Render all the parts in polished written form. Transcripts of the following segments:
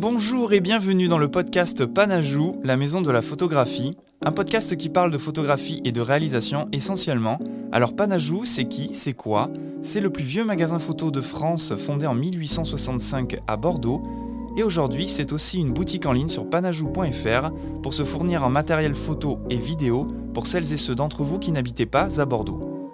Bonjour et bienvenue dans le podcast Panajou, la maison de la photographie, un podcast qui parle de photographie et de réalisation essentiellement. Alors Panajou, c'est qui? C'est quoi? C'est le plus vieux magasin photo de France fondé en 1865 à Bordeaux. Et aujourd'hui, c'est aussi une boutique en ligne sur panajou.fr pour se fournir en matériel photo et vidéo pour celles et ceux d'entre vous qui n'habitez pas à Bordeaux.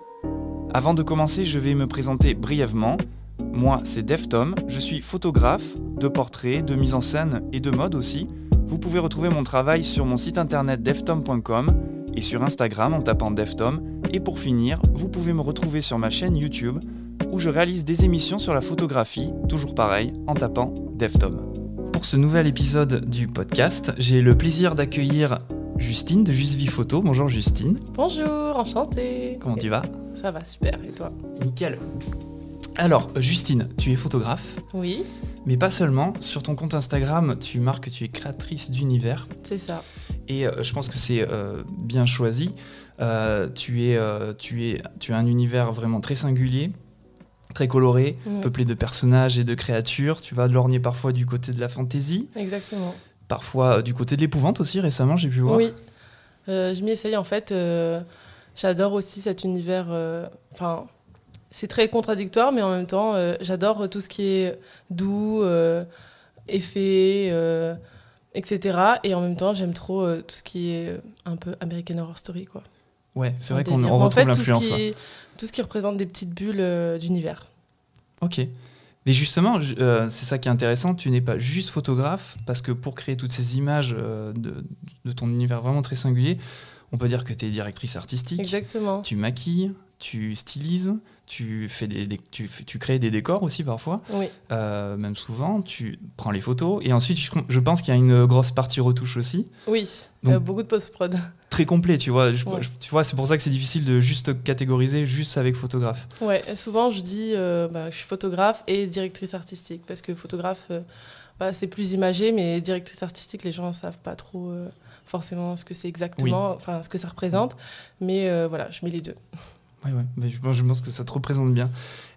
Avant de commencer, je vais me présenter brièvement. Moi, c'est Deftom, je suis photographe, de portraits, de mise en scène et de mode aussi. Vous pouvez retrouver mon travail sur mon site internet deftom.com et sur Instagram en tapant Deftom. Et pour finir, vous pouvez me retrouver sur ma chaîne YouTube où je réalise des émissions sur la photographie, toujours pareil, en tapant Deftom. Pour ce nouvel épisode du podcast, j'ai le plaisir d'accueillir Justine de Juste Vie Photo. Bonjour Justine. Bonjour, enchantée. Comment tu vas? Ça va super, et toi? Nickel. Alors, Justine, tu es photographe, Oui, mais pas seulement. Sur ton compte Instagram, tu marques que tu es créatrice d'univers. c'est ça. Et je pense que c'est bien choisi. Tu as un univers vraiment très singulier, très coloré, peuplé de personnages et de créatures. Tu vas lorgner parfois du côté de la fantaisie, Exactement. parfois du côté de l'épouvante aussi, récemment, j'ai pu voir. Oui, je m'y essaye en fait. J'adore aussi cet univers. C'est très contradictoire, mais en même temps, j'adore tout ce qui est doux, effets, etc. Et en même temps, j'aime trop tout ce qui est un peu American Horror Story, quoi. Ouais, c'est vrai Un qu'on délire. retrouve En fait, l'influence. tout ce qui représente des petites bulles d'univers. Ok. Mais justement, c'est ça qui est intéressant, tu n'es pas juste photographe, parce que pour créer toutes ces images de ton univers vraiment très singulier, on peut dire que tu es directrice artistique. Exactement. Tu maquilles, tu stylises, tu crées des décors aussi parfois, Oui. même souvent, tu prends les photos, et ensuite je pense qu'il y a une grosse partie retouche aussi. Oui, Donc, beaucoup de post-prod. très complet, tu vois. Ouais. Tu vois, c'est pour ça que c'est difficile de juste catégoriser juste avec photographe. Ouais, souvent je dis que je suis photographe et directrice artistique, parce que photographe, c'est plus imagé, mais directrice artistique, les gens ne savent pas trop forcément ce que c'est exactement, ce que ça représente, mais voilà, je mets les deux. Ouais, mais je pense que ça te représente bien.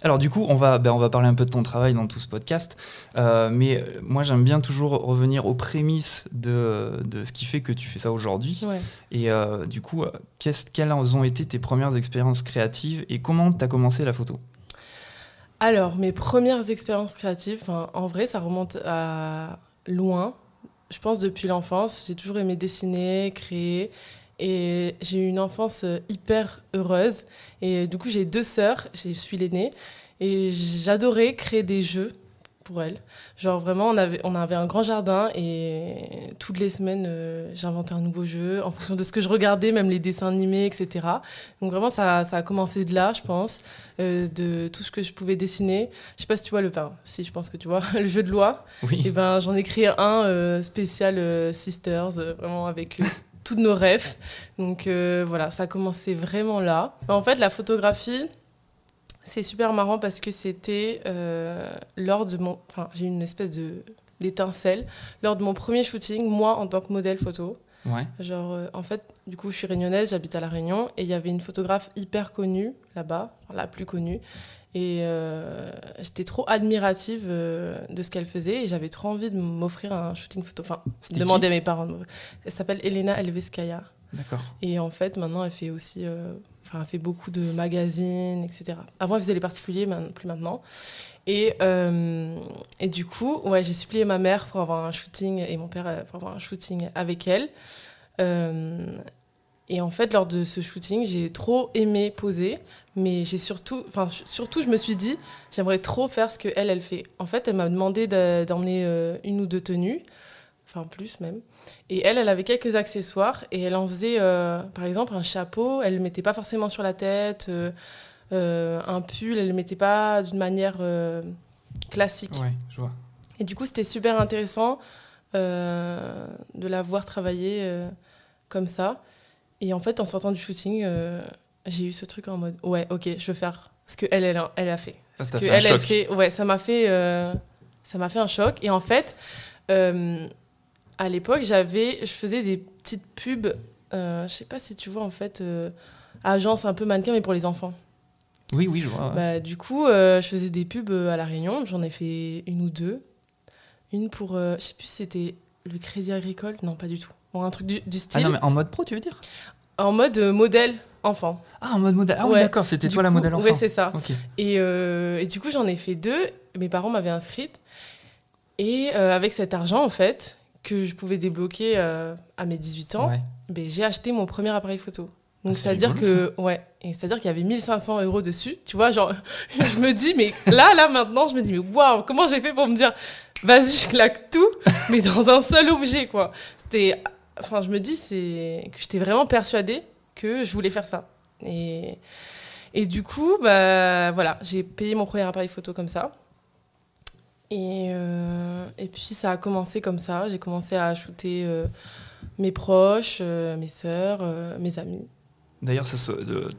Alors du coup, on va parler un peu de ton travail dans tout ce podcast, mais moi j'aime bien toujours revenir aux prémices de ce qui fait que tu fais ça aujourd'hui. Ouais. Et du coup, quelles ont été tes premières expériences créatives et comment tu as commencé la photo? Alors, mes premières expériences créatives, en vrai, ça remonte à loin. Je pense depuis l'enfance, j'ai toujours aimé dessiner, créer. Et j'ai eu une enfance hyper heureuse. Et du coup, j'ai 2 sœurs, je suis l'aînée. Et j'adorais créer des jeux pour elles. Genre vraiment, on avait un grand jardin et toutes les semaines, j'inventais un nouveau jeu en fonction de ce que je regardais, même les dessins animés, etc. Donc vraiment, ça a commencé de là, je pense, de tout ce que je pouvais dessiner. Je sais pas si tu vois si, je pense que tu vois, le jeu de loi. Oui. Et j'en ai créé un spécial Sisters, vraiment avec toutes nos rêves. Donc voilà, ça a commencé vraiment là. En fait, la photographie, c'est super marrant parce que c'était lors de mon... j'ai eu une espèce d'étincelle. Lors de mon premier shooting, moi, en tant que modèle photo. Ouais. Genre, en fait, du coup, je suis réunionnaise, j'habite à La Réunion. Et il y avait une photographe hyper connue là-bas, la plus connue. Et j'étais trop admirative de ce qu'elle faisait. Et j'avais trop envie de m'offrir un shooting photo. Demander à mes parents. Elle s'appelle Elena Elveskaya. D'accord. Et en fait, maintenant, elle fait aussi... elle fait beaucoup de magazines, etc. Avant, elle faisait les particuliers, mais plus maintenant. Et du coup, j'ai supplié ma mère pour avoir un shooting et mon père pour avoir un shooting avec elle. Et en fait, lors de ce shooting, j'ai trop aimé poser, mais j'ai surtout, je me suis dit, j'aimerais trop faire ce qu'elle fait. En fait, elle m'a demandé d'emmener 1 ou 2 tenues, plus même. Et elle avait quelques accessoires et elle en faisait, par exemple, un chapeau, elle ne le mettait pas forcément sur la tête, un pull, elle ne le mettait pas d'une manière classique. Ouais, je vois. Et du coup, c'était super intéressant de la voir travailler comme ça. Et en fait, en sortant du shooting, j'ai eu ce truc en mode, ouais, ok, je veux faire ce qu'elle a fait. Ça t'a fait un choc. Ouais, ça m'a fait un choc. Et en fait... à l'époque, je faisais des petites pubs, je sais pas si tu vois en fait, agence un peu mannequin mais pour les enfants. Oui, je vois. Ouais. Du coup, je faisais des pubs à La Réunion, j'en ai fait 1 ou 2. Une pour, je sais plus si c'était le Crédit Agricole. Non, pas du tout. Bon, un truc du Ah style. non, mais en mode pro, tu veux dire? En mode modèle enfant. Ah, en mode modèle. Ah oui, Ouais. d'accord, c'était Du toi la coup, modèle enfant. Ouais, c'est ça. Ok. Et du coup, j'en ai fait 2. Mes parents m'avaient inscrite. Et avec cet argent, en fait, que je pouvais débloquer à mes 18 ans, Ouais. ben, j'ai acheté mon premier appareil photo. Donc, c'est c'est-à-dire rigolo, c'est-à-dire qu'il y avait 1500 € dessus. Tu vois, genre, je me dis, mais là, maintenant, je me dis, mais waouh, comment j'ai fait pour me dire, vas-y, je claque tout, mais dans un seul objet, quoi. Enfin, je me dis, que j'étais vraiment persuadée que je voulais faire ça. Et du coup, bah, voilà, j'ai payé mon premier appareil photo comme ça. Et puis, ça a commencé comme ça. J'ai commencé à shooter mes proches, mes sœurs, mes amis. D'ailleurs,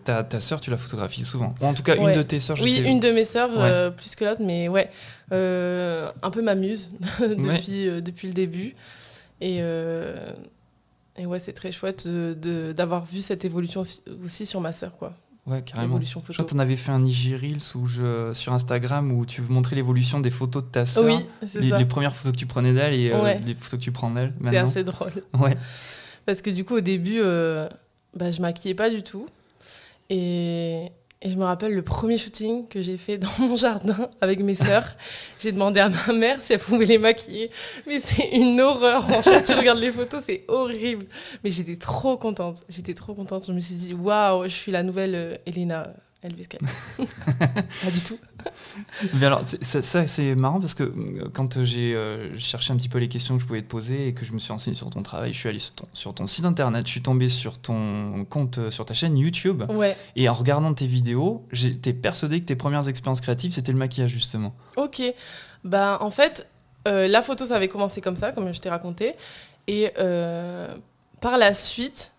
ta sœur, tu la photographies souvent. Ou en tout cas, Ouais. une de tes sœurs, je sais. Oui, une de mes sœurs, Ouais. plus que l'autre, mais ouais. Un peu ma muse depuis le début. Et ouais, c'est très chouette d'avoir vu cette évolution aussi sur ma sœur, quoi. Ouais, carrément. L'évolution Je photo. crois que t'en avais fait un IG Reels sur Instagram où tu montrais l'évolution des photos de ta sœur. Oui, c'est ça. Les premières photos que tu prenais d'elle et Ouais. les photos que tu prends d'elle C'est maintenant. assez drôle. Ouais. Parce que du coup, au début, je maquillais pas du tout. Et je me rappelle le premier shooting que j'ai fait dans mon jardin avec mes sœurs. J'ai demandé à ma mère si elle pouvait les maquiller. Mais c'est une horreur. Franchement, tu regardes les photos, c'est horrible. Mais j'étais trop contente. Je me suis dit, waouh, je suis la nouvelle Elena Elvis Crespo. Pas du tout. Mais alors, ça, c'est marrant parce que quand j'ai cherché un petit peu les questions que je pouvais te poser et que je me suis renseigné sur ton travail, je suis allé sur ton site internet, je suis tombé sur ton compte, sur ta chaîne YouTube. Ouais. Et en regardant tes vidéos, j'étais persuadé que tes premières expériences créatives, c'était le maquillage, justement. Ok. Bah, en fait, la photo, ça avait commencé comme ça, comme je t'ai raconté. Et par la suite,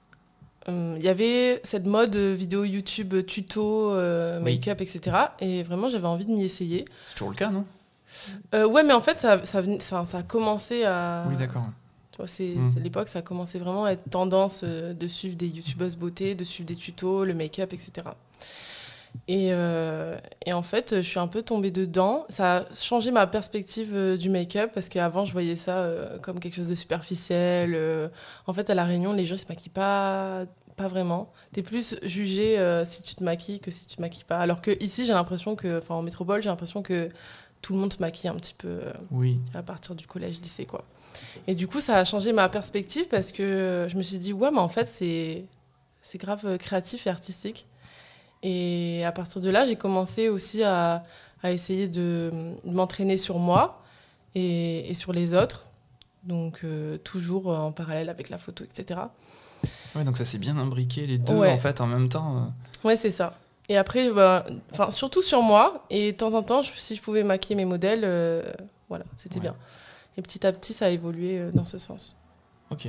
il y avait cette mode vidéo YouTube, tuto, make-up, etc. Et vraiment, j'avais envie de m'y essayer. C'est toujours le cas, non? Ouais, mais en fait, ça a commencé à... Oui, d'accord. Tu vois, c'est l'époque, ça a commencé vraiment à être tendance de suivre des youtubeuses beauté, de suivre des tutos, le make-up, etc. Et en fait, je suis un peu tombée dedans. Ça a changé ma perspective du make-up parce qu'avant, je voyais ça comme quelque chose de superficiel. En fait, à La Réunion, les gens ne se maquillent pas vraiment. T'es plus jugé si tu te maquilles que si tu te maquilles pas. Alors que ici, j'ai l'impression que, en métropole, j'ai l'impression que tout le monde se maquille un petit peu Oui. à partir du collège, lycée, quoi. Et du coup, ça a changé ma perspective parce que je me suis dit, ouais, mais en fait, c'est grave créatif et artistique. Et à partir de là, j'ai commencé aussi à essayer de m'entraîner sur moi et sur les autres. Donc, toujours en parallèle avec la photo, etc. Ouais, donc ça s'est bien imbriqué, les deux, Ouais. en fait, en même temps. Ouais, c'est ça. Et après, surtout sur moi. Et de temps en temps, si je pouvais maquiller mes modèles, voilà, c'était bien. Et petit à petit, ça a évolué dans ce sens. Ok.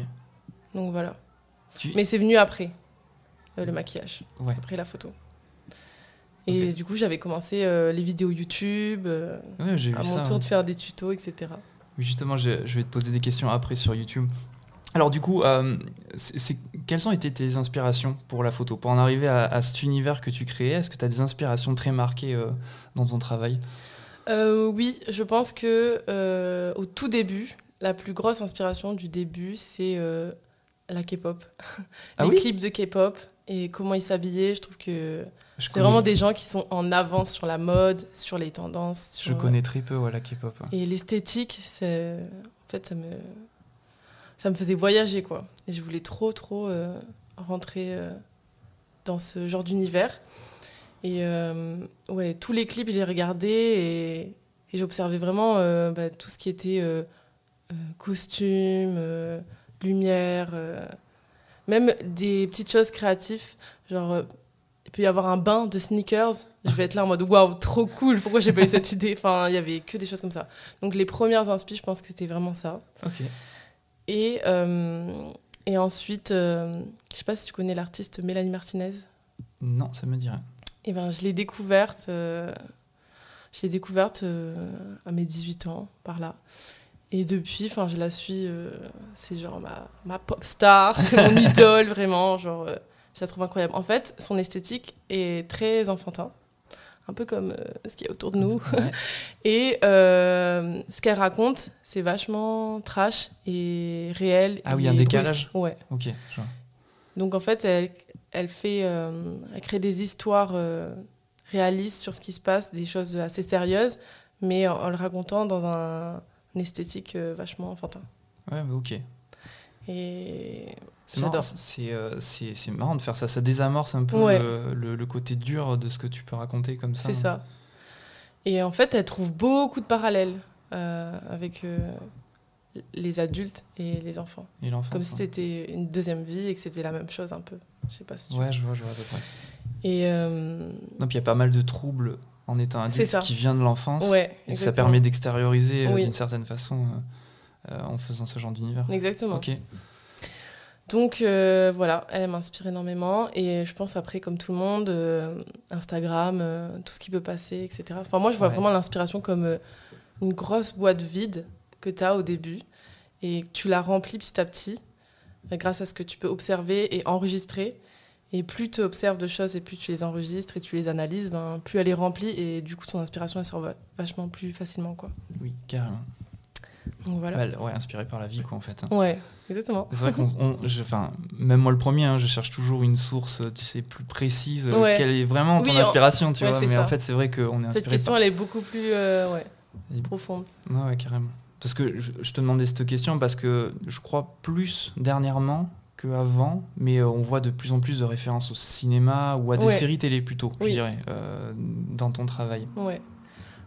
Donc voilà. Mais c'est venu après, le maquillage, après la photo. Et du coup, j'avais commencé les vidéos YouTube, j'ai vu à mon tour de faire des tutos, etc. Oui, justement, je vais te poser des questions après sur YouTube. Alors du coup, quelles ont été tes inspirations pour la photo? Pour en arriver à cet univers que tu créais, est-ce que tu as des inspirations très marquées dans ton travail? Oui, je pense que au tout début, la plus grosse inspiration du début, c'est la K-pop. Les clips de K-pop et comment ils s'habillaient. Je trouve que c'est vraiment des gens qui sont en avance sur la mode, sur les tendances. Je connais très peu la K-pop. Et l'esthétique, en fait, ça me faisait voyager, quoi. Et je voulais trop rentrer dans ce genre d'univers. Et tous les clips, j'ai regardé et j'observais vraiment tout ce qui était costume, lumière, même des petites choses créatives, genre il peut y avoir un bain de sneakers, je vais être là en mode waouh, trop cool, pourquoi j'ai pas eu cette idée? Enfin, il y avait que des choses comme ça. Donc les premières inspi, je pense que c'était vraiment ça. Ok. Et ensuite, je sais pas si tu connais l'artiste Mélanie Martinez. Non, ça me dit rien. Et je l'ai découverte, à mes 18 ans, par là. Et depuis, je la suis, c'est genre ma pop star, c'est mon idole, vraiment, genre, je la trouve incroyable. En fait, son esthétique est très enfantin, un peu comme ce qu'il y a autour de nous. Ouais. Et ce qu'elle raconte, c'est vachement trash et réel. Ah oui, et un décalage. brusque. Ouais. Ok, je vois. Donc en fait, elle crée des histoires réalistes sur ce qui se passe, des choses assez sérieuses, mais en le racontant dans une esthétique vachement enfantin. Ouais, mais ok. Et C'est j'adore. marrant, c'est marrant de faire ça. Ça désamorce un peu Ouais. le côté dur de ce que tu peux raconter comme ça. C'est ça. Et en fait, elle trouve beaucoup de parallèles avec les adultes et les enfants. Et l'enfance. Comme si c'était une deuxième vie et que c'était la même chose un peu. Je sais pas si tu vois. Ouais, je vois à peu près. Et Non, puis il y a pas mal de troubles en étant C'est adulte ça. qui vient de l'enfance. ouais, Et ça exactement. permet d'extérioriser Oui. d'une certaine façon en faisant ce genre d'univers. Exactement. Ok. Donc voilà, elle m'inspire énormément. Et je pense après, comme tout le monde, Instagram, tout ce qui peut passer, etc. Enfin, moi, je vois Ouais. vraiment l'inspiration comme une grosse boîte vide que tu as au début et que tu la remplis petit à petit grâce à ce que tu peux observer et enregistrer. Et plus tu observes de choses et plus tu les enregistres et tu les analyses, ben, plus elle est remplie et du coup ton inspiration elle sort vachement plus facilement, quoi. Oui, carrément. Donc voilà. Ouais, inspiré par la vie, quoi, en fait. Hein. Ouais, exactement. C'est vrai même moi le premier, hein, je cherche toujours une source, tu sais, plus précise, Ouais. quelle est vraiment ton Oui, inspiration, tu ouais, vois. c'est Mais ça. en fait, c'est vrai qu'on est inspiré Cette question par... elle est beaucoup plus Et- profonde. Non, ouais, carrément. Parce que je te demandais cette question parce que je crois plus dernièrement qu'avant, mais on voit de plus en plus de références au cinéma ou à des Ouais. séries télé plutôt, je Oui. dirais, dans ton travail. Ouais.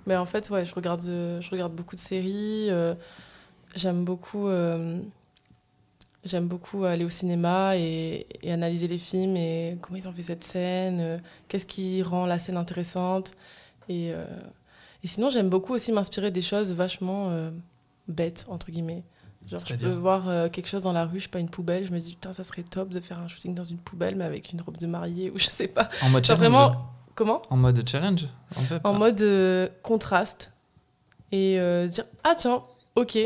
Mais en fait, ouais, je regarde beaucoup de séries. J'aime beaucoup aller au cinéma et analyser les films et comment ils ont fait cette scène, qu'est-ce qui rend la scène intéressante. Et sinon, j'aime beaucoup aussi m'inspirer des choses vachement bêtes, entre guillemets. Genre, je peux C'est-à-dire voir quelque chose dans la rue, je sais pas, une poubelle, je me dis, putain, ça serait top de faire un shooting dans une poubelle, mais avec une robe de mariée, ou je sais pas. En mode Genre challenge. vraiment, comment ? En mode challenge, un peu. En mode contraste. Et dire, ah tiens, ok,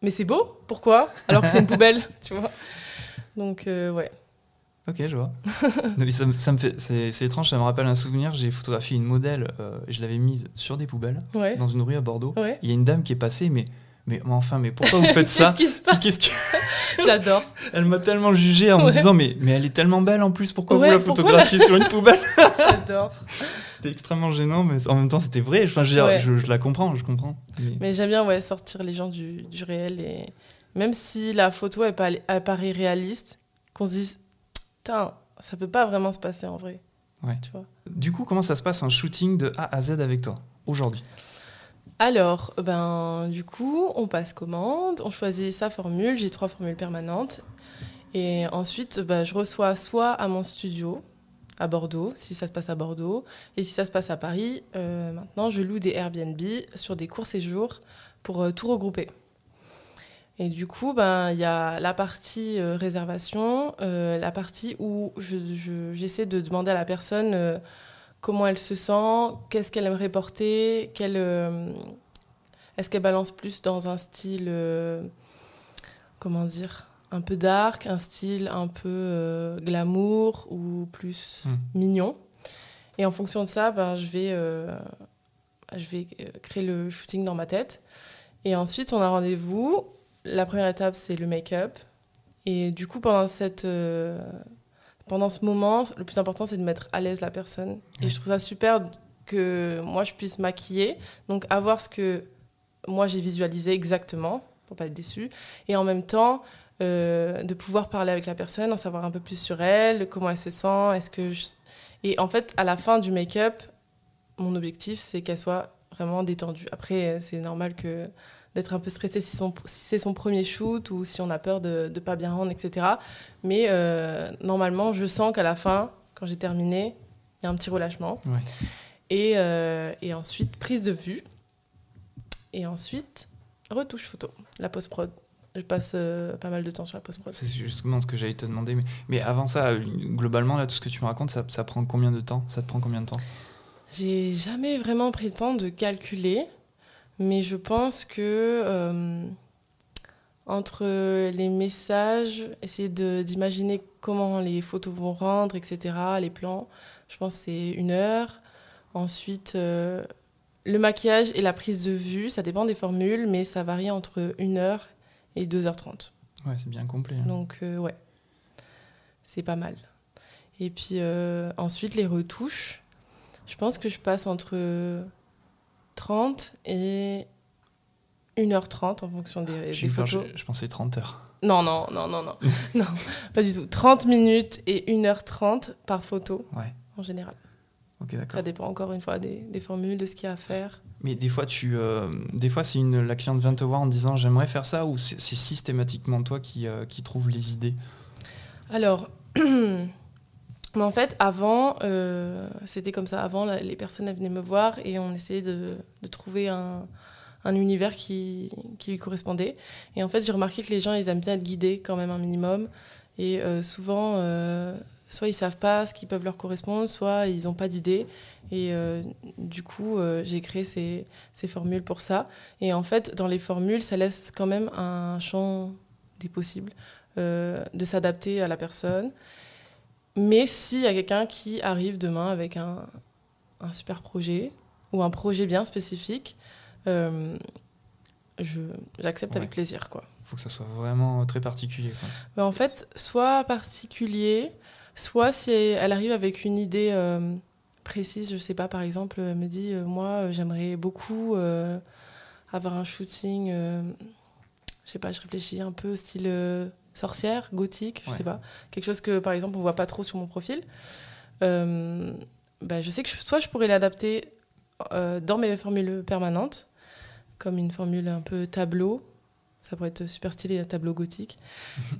mais c'est beau, pourquoi ? Alors que c'est une poubelle, tu vois. Donc, ouais. Ok, je vois. Non, mais ça me fait, c'est étrange, ça me rappelle un souvenir. J'ai photographié une modèle, et je l'avais mise sur des poubelles Ouais. dans une rue à Bordeaux. Ouais. Il y a une dame qui est passée, mais enfin, mais pourquoi vous faites ça? Qu'est-ce qui se passe ? Qu'est-ce que... J'adore. Elle m'a tellement jugé en me Ouais. disant mais elle est tellement belle en plus, pourquoi Ouais, vous la pourquoi photographiez sur une poubelle? J'adore. C'était extrêmement gênant, mais en même temps c'était vrai. Enfin, je veux dire, Ouais. je la comprends, je comprends. Mais j'aime bien sortir les gens du réel. Et même si la photo elle paraît réaliste, qu'on se dise, putain, ça peut pas vraiment se passer en vrai. Ouais. Tu vois. Du coup, comment ça se passe un shooting de A à Z avec toi aujourd'hui? Alors, du coup, on passe commande, on choisit sa formule, j'ai 3 formules permanentes. Et ensuite, je reçois soit à mon studio, à Bordeaux, si ça se passe à Bordeaux, et si ça se passe à Paris, maintenant, je loue des Airbnb sur des courts séjours pour tout regrouper. Et du coup, il y a la partie réservation, la partie où j'essaie de demander à la personne comment elle se sent, qu'est-ce qu'elle aimerait porter, est-ce qu'elle balance plus dans un style, comment dire, un peu dark, un style un peu glamour ou plus mignon. Et en fonction de ça, je vais créer le shooting dans ma tête. Et ensuite, on a rendez-vous. La première étape, c'est le make-up. Et du coup, pendant ce moment, le plus important, c'est de mettre à l'aise la personne. Et je trouve ça super que moi, je puisse maquiller. Donc, avoir ce que moi, j'ai visualisé exactement, pour pas être déçue. Et en même temps, de pouvoir parler avec la personne, en savoir un peu plus sur elle, comment elle se sent. Et en fait, à la fin du make-up, mon objectif, c'est qu'elle soit vraiment détendue. Après, c'est normal d'être un peu stressé si c'est son premier shoot ou si on a peur de ne pas bien rendre, etc. Mais normalement, je sens qu'à la fin, quand j'ai terminé, il y a un petit relâchement. Ouais. Et ensuite, prise de vue. Et ensuite, retouche photo, la post-prod. Je passe pas mal de temps sur la post-prod. C'est justement ce que j'allais te demander. Mais avant ça, globalement, là, tout ce que tu me racontes, ça prend combien de temps? Ça te prend combien de temps? J'ai jamais vraiment pris le temps de calculer. Mais je pense que entre les messages, essayer d'imaginer comment les photos vont rendre, etc., les plans, je pense que c'est 1 heure. Ensuite, le maquillage et la prise de vue, ça dépend des formules, mais ça varie entre 1h et 2h30. Ouais, c'est bien complet. Hein. Donc, ouais, c'est pas mal. Et puis, ensuite, les retouches. Je pense que je passe entre 30 et 1h30 en fonction des photos. Je pensais 30 heures. Non, non, pas du tout. 30 minutes et 1h30 par photo, en général. Ok, d'accord. Ça dépend encore une fois des formules, de ce qu'il y a à faire. Mais des fois, si la cliente vient te voir en disant j'aimerais faire ça, ou c'est systématiquement toi qui trouve les idées? Alors, mais en fait, avant, c'était comme ça. Avant, les personnes elles venaient me voir et on essayait de trouver un univers qui lui correspondait. Et en fait, j'ai remarqué que les gens, ils aiment bien être guidés quand même un minimum. Et souvent, soit ils savent pas ce qui peut leur correspondre, soit ils n'ont pas d'idée. Et du coup, j'ai créé ces formules pour ça. Et en fait, dans les formules, ça laisse quand même un champ des possibles de s'adapter à la personne. Mais s'il y a quelqu'un qui arrive demain avec un super projet ou un projet bien spécifique, j'accepte avec plaisir, quoi. Faut que ça soit vraiment très particulier, quoi. Mais en fait, soit particulier, soit si elle arrive avec une idée précise, je sais pas, par exemple, elle me dit moi j'aimerais beaucoup avoir un shooting, je sais pas, je réfléchis un peu style sorcière, gothique, je sais pas, quelque chose que par exemple on voit pas trop sur mon profil. Je sais que soit je pourrais l'adapter dans mes formules permanentes, comme une formule un peu tableau, ça pourrait être super stylé, un tableau gothique,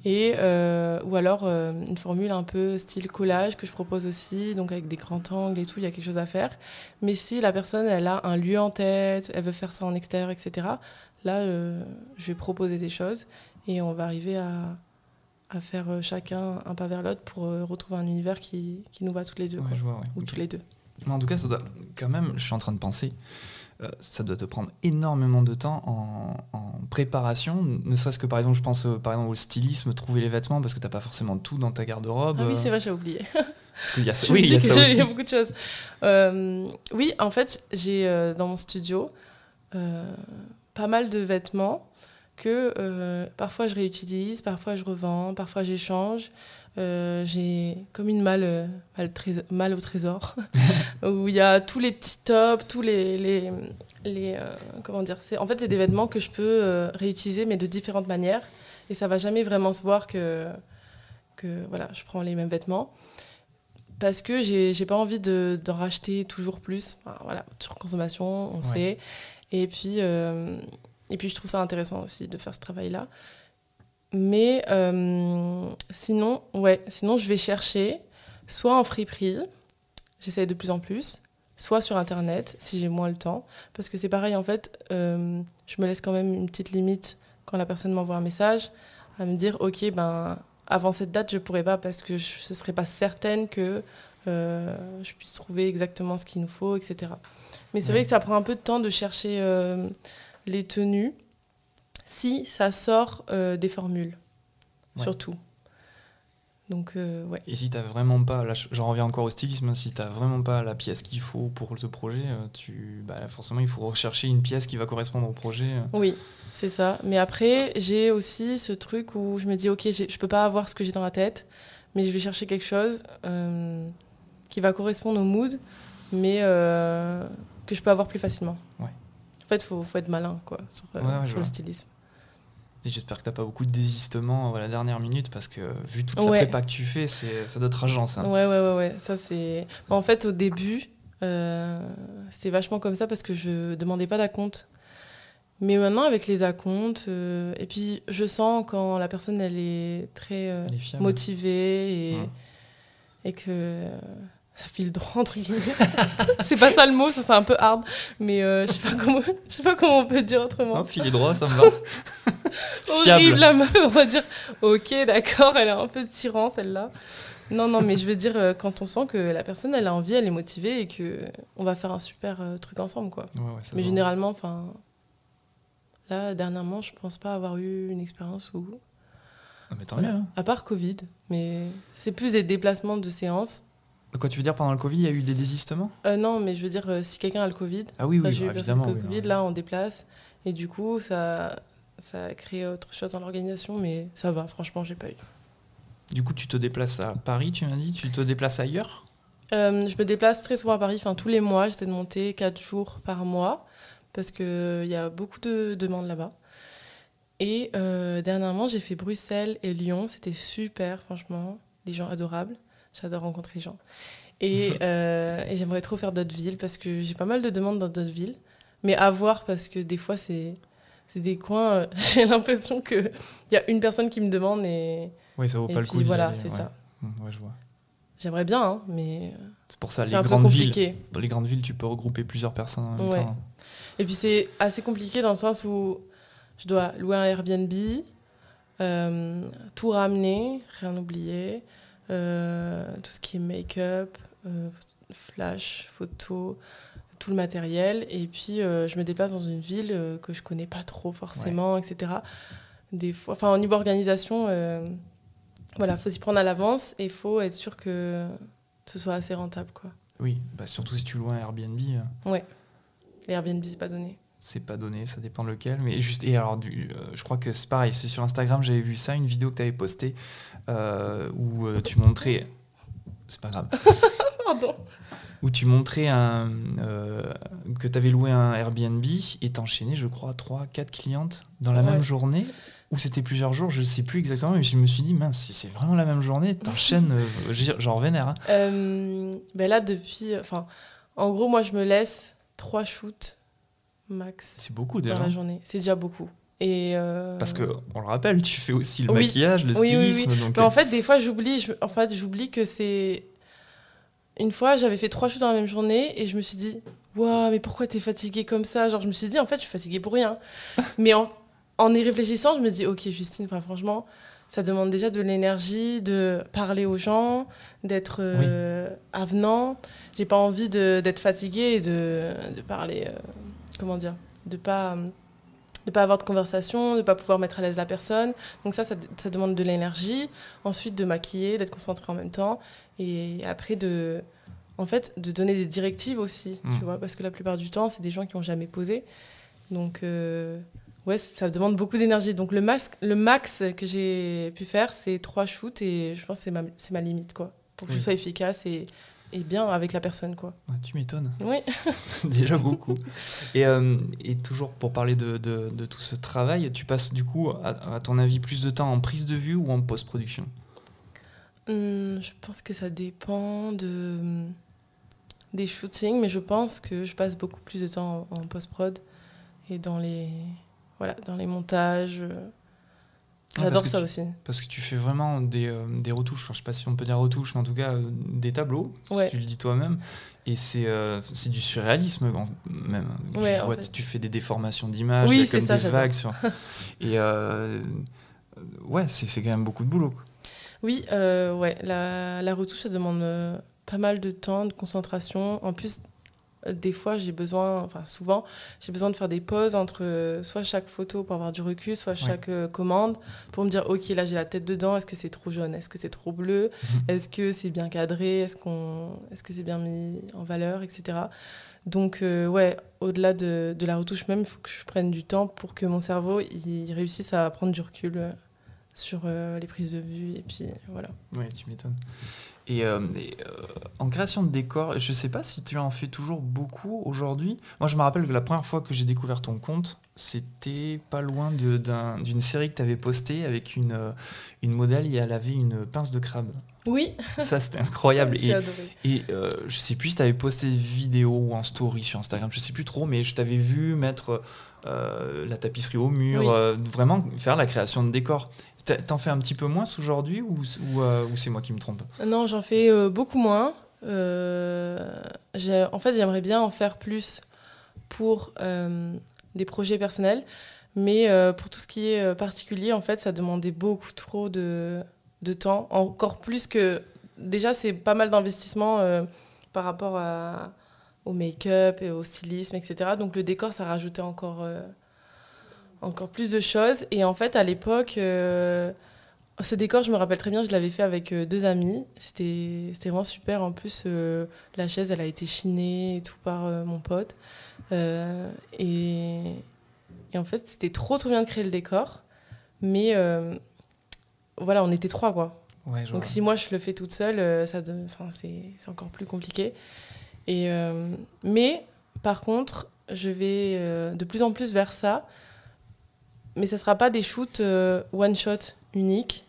ou alors une formule un peu style collage que je propose aussi, donc avec des grands angles et tout, il y a quelque chose à faire. Mais si la personne elle a un lieu en tête, elle veut faire ça en extérieur, etc., là je vais proposer des choses et on va arriver à faire chacun un pas vers l'autre pour retrouver un univers qui nous va toutes les deux, je vois, ou tous les deux. Mais en tout cas, ça doit, quand même, je suis en train de penser, ça doit te prendre énormément de temps en préparation, ne serait-ce que par exemple, je pense par exemple au stylisme, trouver les vêtements, parce que t'as pas forcément tout dans ta garde-robe. Ah oui, c'est vrai, j'ai oublié. Parce qu'il y a ça, il y a ça aussi. Il y a beaucoup de choses. Oui, en fait, j'ai dans mon studio pas mal de vêtements que parfois je réutilise, parfois je revends, parfois j'échange. J'ai comme une malle au trésor où il y a tous les petits tops, tous les comment dire, en fait c'est des vêtements que je peux réutiliser mais de différentes manières et ça va jamais vraiment se voir que voilà, je prends les mêmes vêtements parce que j'ai pas envie d'en racheter toujours plus. Enfin, voilà, surconsommation, on sait. Et puis je trouve ça intéressant aussi de faire ce travail-là. Mais sinon, je vais chercher soit en friperie, j'essaye de plus en plus, soit sur Internet, si j'ai moins le temps. Parce que c'est pareil, en fait, je me laisse quand même une petite limite quand la personne m'envoie un message, à me dire, ok, avant cette date, je ne pourrais pas parce que je ne serais pas certaine que je puisse trouver exactement ce qu'il nous faut, etc. Mais c'est vrai que ça prend un peu de temps de chercher les tenues. Si ça sort des formules, surtout. Donc, Et si t'as vraiment pas, là j'en reviens encore au stylisme, si t'as vraiment pas la pièce qu'il faut pour ce projet, forcément il faut rechercher une pièce qui va correspondre au projet. Oui, c'est ça. Mais après, j'ai aussi ce truc où je me dis, ok, je peux pas avoir ce que j'ai dans la tête, mais je vais chercher quelque chose qui va correspondre au mood, mais que je peux avoir plus facilement. Ouais. En fait, faut être malin, quoi, sur le stylisme. Et j'espère que t'as pas beaucoup de désistements à la dernière minute parce que vu toute la prépa que tu fais, ça doit être rageant, ça. Ouais. Ça, c'est... En fait, au début, c'était vachement comme ça parce que je demandais pas d'acompte. Mais maintenant, avec les acomptes, et puis je sens quand la personne elle est très motivée et que ça file droit, entre guillemets. C'est pas ça le mot, ça c'est un peu hard, mais je sais pas comment on peut dire autrement. Non, filer droit, ça me va. Horrible, la meuf, on va dire, ok, d'accord, elle est un peu tyran, celle-là. Non, mais je veux dire, quand on sent que la personne, elle a envie, elle est motivée et qu'on va faire un super truc ensemble, quoi. Mais généralement, enfin, là, dernièrement, je pense pas avoir eu une expérience où... Ah, mais tant mieux. Hein. À part Covid, mais c'est plus des déplacements de séances. Quoi, tu veux dire, pendant le Covid, il y a eu des désistements? Non, mais je veux dire, si quelqu'un a le Covid, Ah oui, oui, j'ai eu évidemment. le Oui, Covid, là, on déplace. Et du coup, ça a créé autre chose dans l'organisation, mais ça va, franchement, j'ai pas eu. Du coup, tu te déplaces à Paris, tu m'as dit? Tu te déplaces ailleurs? Je me déplace très souvent à Paris, enfin tous les mois, j'essaie de monter 4 jours par mois, parce qu'il y a beaucoup de demandes là-bas. Et dernièrement, j'ai fait Bruxelles et Lyon, c'était super, franchement, des gens adorables, j'adore rencontrer les gens. Et j'aimerais trop faire d'autres villes, parce que j'ai pas mal de demandes dans d'autres villes, mais à voir, parce que des fois, c'est des coins, j'ai l'impression qu'il y a une personne qui me demande, Oui, ça vaut et pas le puis coup d'y voilà, aller, c'est ouais. ça. Ouais, je vois. J'aimerais bien, hein, mais C'est pour ça, c'est les un peu grandes villes, compliqué. dans les grandes villes, tu peux regrouper plusieurs personnes en même Ouais. temps. Et puis c'est assez compliqué dans le sens où je dois louer un Airbnb, tout ramener, rien oublier, tout ce qui est make-up, flash, photo, tout le matériel. Et puis je me déplace dans une ville que je connais pas trop forcément, etc. Des fois, enfin au niveau organisation, voilà, faut s'y prendre à l'avance et il faut être sûr que ce soit assez rentable, quoi. Oui, bah surtout si tu loues un Airbnb, Ouais, les Airbnb c'est pas donné. c'est pas donné, ça dépend lequel. Mais juste, et alors, je crois que c'est pareil, c'est sur Instagram, j'avais vu ça, une vidéo que tu avais postée où tu montrais. C'est pas grave. Pardon. Où tu montrais que tu avais loué un Airbnb et t'enchaînais, je crois, 3-4 clientes dans la même journée. Ou c'était plusieurs jours, je sais plus exactement, mais je me suis dit, même si c'est vraiment la même journée, t'enchaînes, genre vénère. Hein. Ben là, depuis. Enfin, en gros, moi, je me laisse 3 shoots max C'est beaucoup déjà. dans la journée. C'est déjà beaucoup. Et Parce que, on le rappelle, tu fais aussi le maquillage, le stylisme. Oui. Donc... Mais en fait, des fois, j'oublie que c'est. Une fois, j'avais fait 3 shoots dans la même journée et je me suis dit, waouh, mais pourquoi t'es fatiguée comme ça? Genre, je me suis dit, en fait, je suis fatiguée pour rien. Mais en y réfléchissant, je me dis, ok, Justine, franchement, ça demande déjà de l'énergie, de parler aux gens, d'être avenant. J'ai pas envie d'être fatiguée et de parler, comment dire, de pas avoir de conversation, de pas pouvoir mettre à l'aise la personne. Donc ça demande de l'énergie. Ensuite, de maquiller, d'être concentrée en même temps. Et après, de donner des directives aussi, tu vois, parce que la plupart du temps, c'est des gens qui n'ont jamais posé. Donc, ouais, ça demande beaucoup d'énergie. Donc, le max que j'ai pu faire, c'est 3 shoots et je pense que c'est ma limite, quoi. Pour que je sois efficace et bien avec la personne, quoi. Ouais, tu m'étonnes. Oui. C'est déjà beaucoup. Et toujours pour parler de tout ce travail, tu passes du coup, à ton avis, plus de temps en prise de vue ou en post-production? Je pense que ça dépend des shootings, mais je pense que je passe beaucoup plus de temps en post-prod et dans les montages. J'adore ça aussi. Parce que tu fais vraiment des retouches, enfin, je ne sais pas si on peut dire retouches, mais en tout cas des tableaux, si tu le dis toi-même. Et c'est du surréalisme même. Ouais, tu fais des déformations d'images, oui, il y a comme ça, des vagues. Et ouais, c'est quand même beaucoup de boulot, quoi. Oui, ouais, la retouche, ça demande pas mal de temps, de concentration. En plus, des fois, souvent, j'ai besoin de faire des pauses entre soit chaque photo pour avoir du recul, soit chaque commande pour me dire, ok, là j'ai la tête dedans, est-ce que c'est trop jaune, est-ce que c'est trop bleu, est-ce que c'est bien cadré, est-ce que c'est bien mis en valeur, etc. Donc, ouais, au-delà de la retouche même, il faut que je prenne du temps pour que mon cerveau il réussisse à prendre du recul sur les prises de vue, et puis voilà. Ouais, tu m'étonnes. Et en création de décors, je sais pas si tu en fais toujours beaucoup aujourd'hui. Moi, je me rappelle que la première fois que j'ai découvert ton compte, c'était pas loin d'une série que tu avais postée avec une modèle et elle avait une pince de crabe. Oui. Ça, c'était incroyable. J'ai adoré. Et je sais plus si tu avais posté des vidéos ou en story sur Instagram, je sais plus trop, mais je t'avais vu mettre la tapisserie au mur, vraiment faire la création de décors. T'en fais un petit peu moins aujourd'hui ou c'est moi qui me trompe? Non, j'en fais beaucoup moins. En fait, j'aimerais bien en faire plus pour des projets personnels, mais pour tout ce qui est particulier, en fait, ça demandait beaucoup trop de temps, encore plus que... Déjà, c'est pas mal d'investissement par rapport au make-up et au stylisme, etc. Donc le décor, ça rajoutait encore plus de choses. Et en fait, à l'époque, Ce décor, je me rappelle très bien, je l'avais fait avec 2 amis. C'était vraiment super. En plus, la chaise, elle a été chinée et tout par mon pote. Euh, et, et en fait, c'était trop, trop bien de créer le décor. Mais voilà, on était 3, quoi. Ouais, je Donc vois. si moi, je le fais toute seule, c'est encore plus compliqué. Et, mais, par contre, je vais de plus en plus vers ça. Mais ça ne sera pas des shoots one-shot uniques.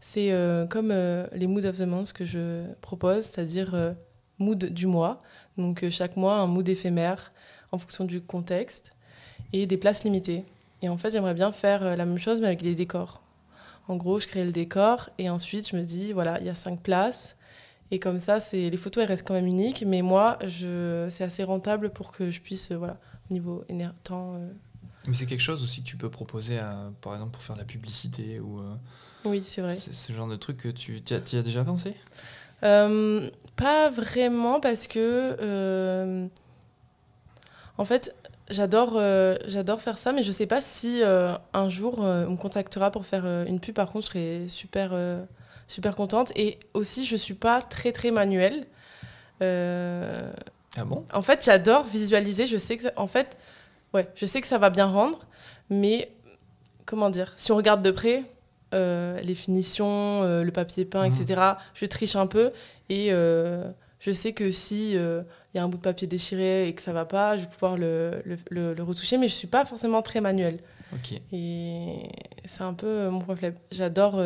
C'est comme les Mood of the Month que je propose, c'est-à-dire mood du mois. Donc chaque mois, un mood éphémère en fonction du contexte et des places limitées. Et en fait, j'aimerais bien faire la même chose mais avec les décors. En gros, je crée le décor et ensuite je me dis, voilà, il y a 5 places. Et comme ça, les photos, elles restent quand même uniques. Mais moi, c'est assez rentable pour que je puisse, voilà, niveau temps. Mais c'est quelque chose aussi que tu peux proposer, par exemple, pour faire de la publicité ou Oui, c'est vrai. c'est ce genre de truc que t'y as déjà pensé? Pas vraiment parce que en fait j'adore faire ça mais je sais pas si un jour on me contactera pour faire une pub. Par contre je serais super contente et aussi je suis pas très très manuelle. Ah bon? En fait j'adore visualiser, je sais que en fait je sais que ça va bien rendre mais comment dire, si on regarde de près les finitions, le papier peint, etc. Je triche un peu et je sais que si y a un bout de papier déchiré et que ça va pas, je vais pouvoir le retoucher, mais je suis pas forcément très manuelle. Ok. Et c'est un peu mon point faible. J'adore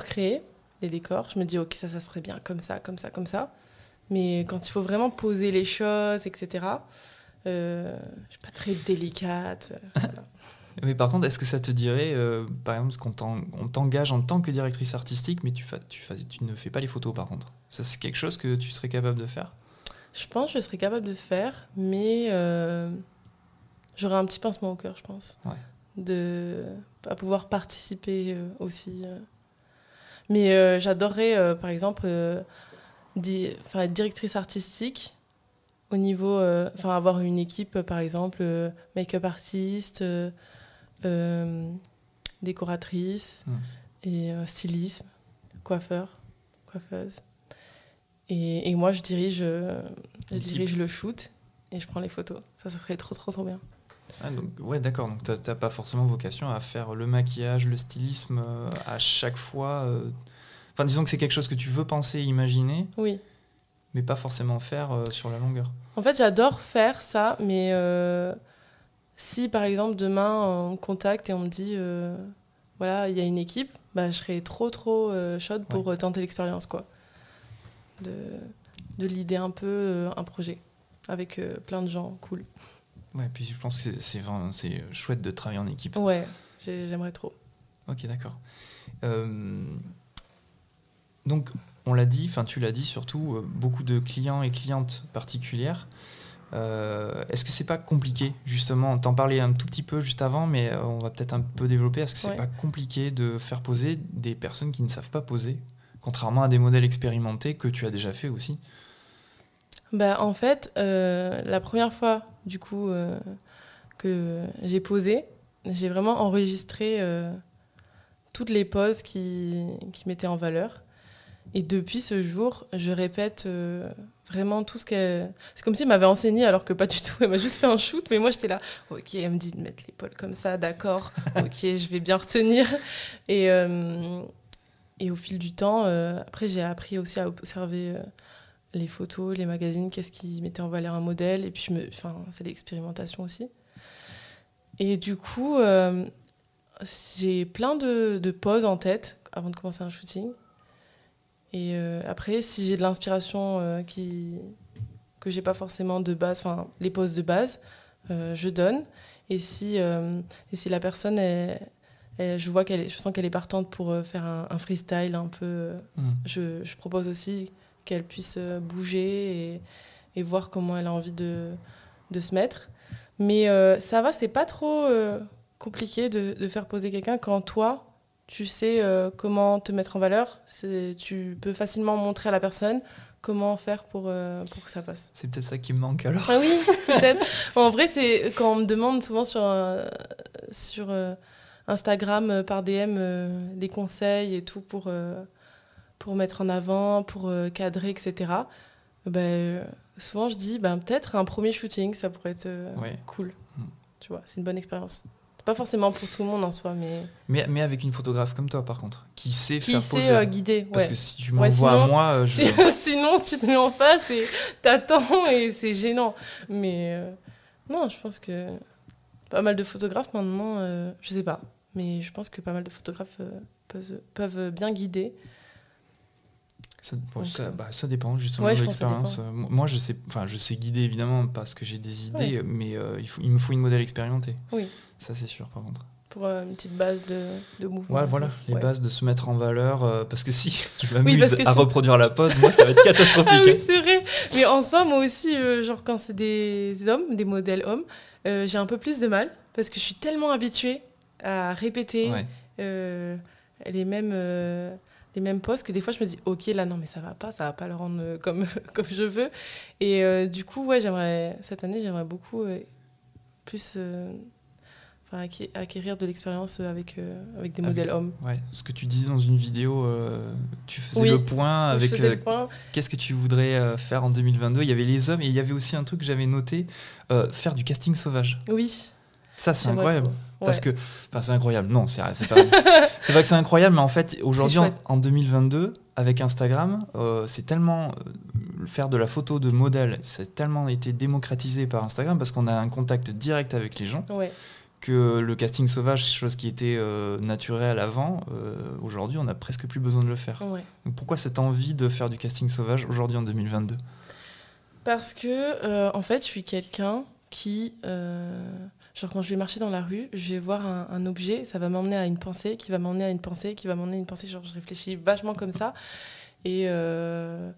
créer les décors. Je me dis ok ça serait bien comme ça, comme ça, comme ça. Mais quand il faut vraiment poser les choses, etc. Je suis pas très délicate. Voilà. Mais par contre, est-ce que ça te dirait, par exemple, on t'engage en tant que directrice artistique, mais tu ne fais pas les photos par contre? Ça, c'est quelque chose que tu serais capable de faire? Je pense que je serais capable de faire, mais j'aurais un petit pincement au cœur, je pense. Ouais. À pouvoir participer aussi. Mais j'adorerais, par exemple, être directrice artistique au niveau... avoir une équipe, par exemple, make-up artiste, décoratrice et stylisme, coiffeuse. Et moi, je dirige le shoot et je prends les photos. Ça serait trop, trop, trop bien. Ah, donc, ouais, d'accord. Donc, t'as pas forcément vocation à faire le maquillage, le stylisme à chaque fois. Enfin, disons que c'est quelque chose que tu veux penser, imaginer. Oui. Mais pas forcément faire sur la longueur. En fait, j'adore faire ça, mais si, par exemple, demain, on me contacte et on me dit, voilà, il y a une équipe, bah, je serais trop, trop chaude pour tenter l'expérience, quoi. De l'idée un peu un projet avec plein de gens cool. Ouais, puis je pense que c'est chouette de travailler en équipe. Ouais, j'aimerais trop. Ok, d'accord. Donc, on l'a dit, enfin tu l'as dit surtout, beaucoup de clients et clientes particulières. Est-ce que c'est pas compliqué, justement, t'en parlais un tout petit peu juste avant, mais on va peut-être un peu développer. Est-ce que c'est pas compliqué de faire poser des personnes qui ne savent pas poser, contrairement à des modèles expérimentés que tu as déjà fait aussi? Bah, en fait, la première fois du coup que j'ai posé, j'ai vraiment enregistré toutes les poses qui mettaient en valeur. Et depuis ce jour, je répète vraiment tout ce qu'elle... C'est comme si elle m'avait enseigné alors que pas du tout. Elle m'a juste fait un shoot, mais moi j'étais là, ok, elle me dit de mettre l'épaule comme ça, d'accord, ok, je vais bien retenir. Et au fil du temps, après j'ai appris aussi à observer les photos, les magazines, qu'est-ce qui mettait en valeur un modèle. Et puis c'est l'expérimentation aussi. Et du coup, j'ai plein de poses en tête avant de commencer un shooting. Et après, si j'ai de l'inspiration que j'ai pas forcément de base, enfin les poses de base, je donne. Et si la personne, je sens qu'elle est partante pour faire un freestyle un peu, je propose aussi qu'elle puisse bouger et voir comment elle a envie de se mettre. Mais ça va, c'est pas trop compliqué de faire poser quelqu'un quand toi, tu sais comment te mettre en valeur. Tu peux facilement montrer à la personne comment faire pour que ça passe. C'est peut-être ça qui me manque alors. Ah oui, peut-être. En vrai, c'est quand on me demande souvent sur un Instagram par DM les conseils et tout pour mettre en avant, pour cadrer, etc. Souvent, je dis peut-être un premier shooting, ça pourrait être cool. Tu vois, c'est une bonne expérience. C'est pas forcément pour tout le monde en soi, mais avec une photographe comme toi, par contre, qui sait guider. Parce que si tu m'envoies à moi... Sinon, tu te mets en face et t'attends et c'est gênant. Mais non, je pense que pas mal de photographes maintenant, je sais pas, mais je pense que pas mal de photographes peuvent bien guider. Ça dépend justement de l'expérience. Moi, je sais guider évidemment parce que j'ai des idées, mais il me faut une modèle expérimentée. Oui. Ça, c'est sûr, par contre. Pour une petite base de mouvement. Ouais, voilà, les bases de se mettre en valeur. Parce que si je m'amuse à reproduire la pose, moi, ça va être catastrophique. Ah oui, c'est vrai. Mais en soi, moi aussi, genre quand c'est des hommes, des modèles hommes, j'ai un peu plus de mal parce que je suis tellement habituée à répéter les mêmes poses que des fois je me dis ok là non mais ça va pas le rendre comme je veux et du coup cette année j'aimerais beaucoup plus acquérir de l'expérience avec des modèles hommes. Ce que tu disais dans une vidéo, tu faisais le point avec qu'est-ce que tu voudrais faire en 2022. Il y avait les hommes et il y avait aussi un truc que j'avais noté, faire du casting sauvage. Oui. Ça, c'est incroyable. Parce que, c'est incroyable. Non, c'est pas c'est pas que c'est incroyable, mais en fait, aujourd'hui, en 2022, avec Instagram, c'est tellement... faire de la photo de modèle, c'est tellement été démocratisé par Instagram parce qu'on a un contact direct avec les gens que le casting sauvage, chose qui était naturelle avant, aujourd'hui, on n'a presque plus besoin de le faire. Donc, pourquoi cette envie de faire du casting sauvage aujourd'hui en 2022 ? Parce que, en fait, je suis quelqu'un qui... genre quand je vais marcher dans la rue, je vais voir un objet, ça va m'emmener à une pensée, qui va m'emmener à une pensée, qui va m'emmener à une pensée. Genre je réfléchis vachement comme ça. Et en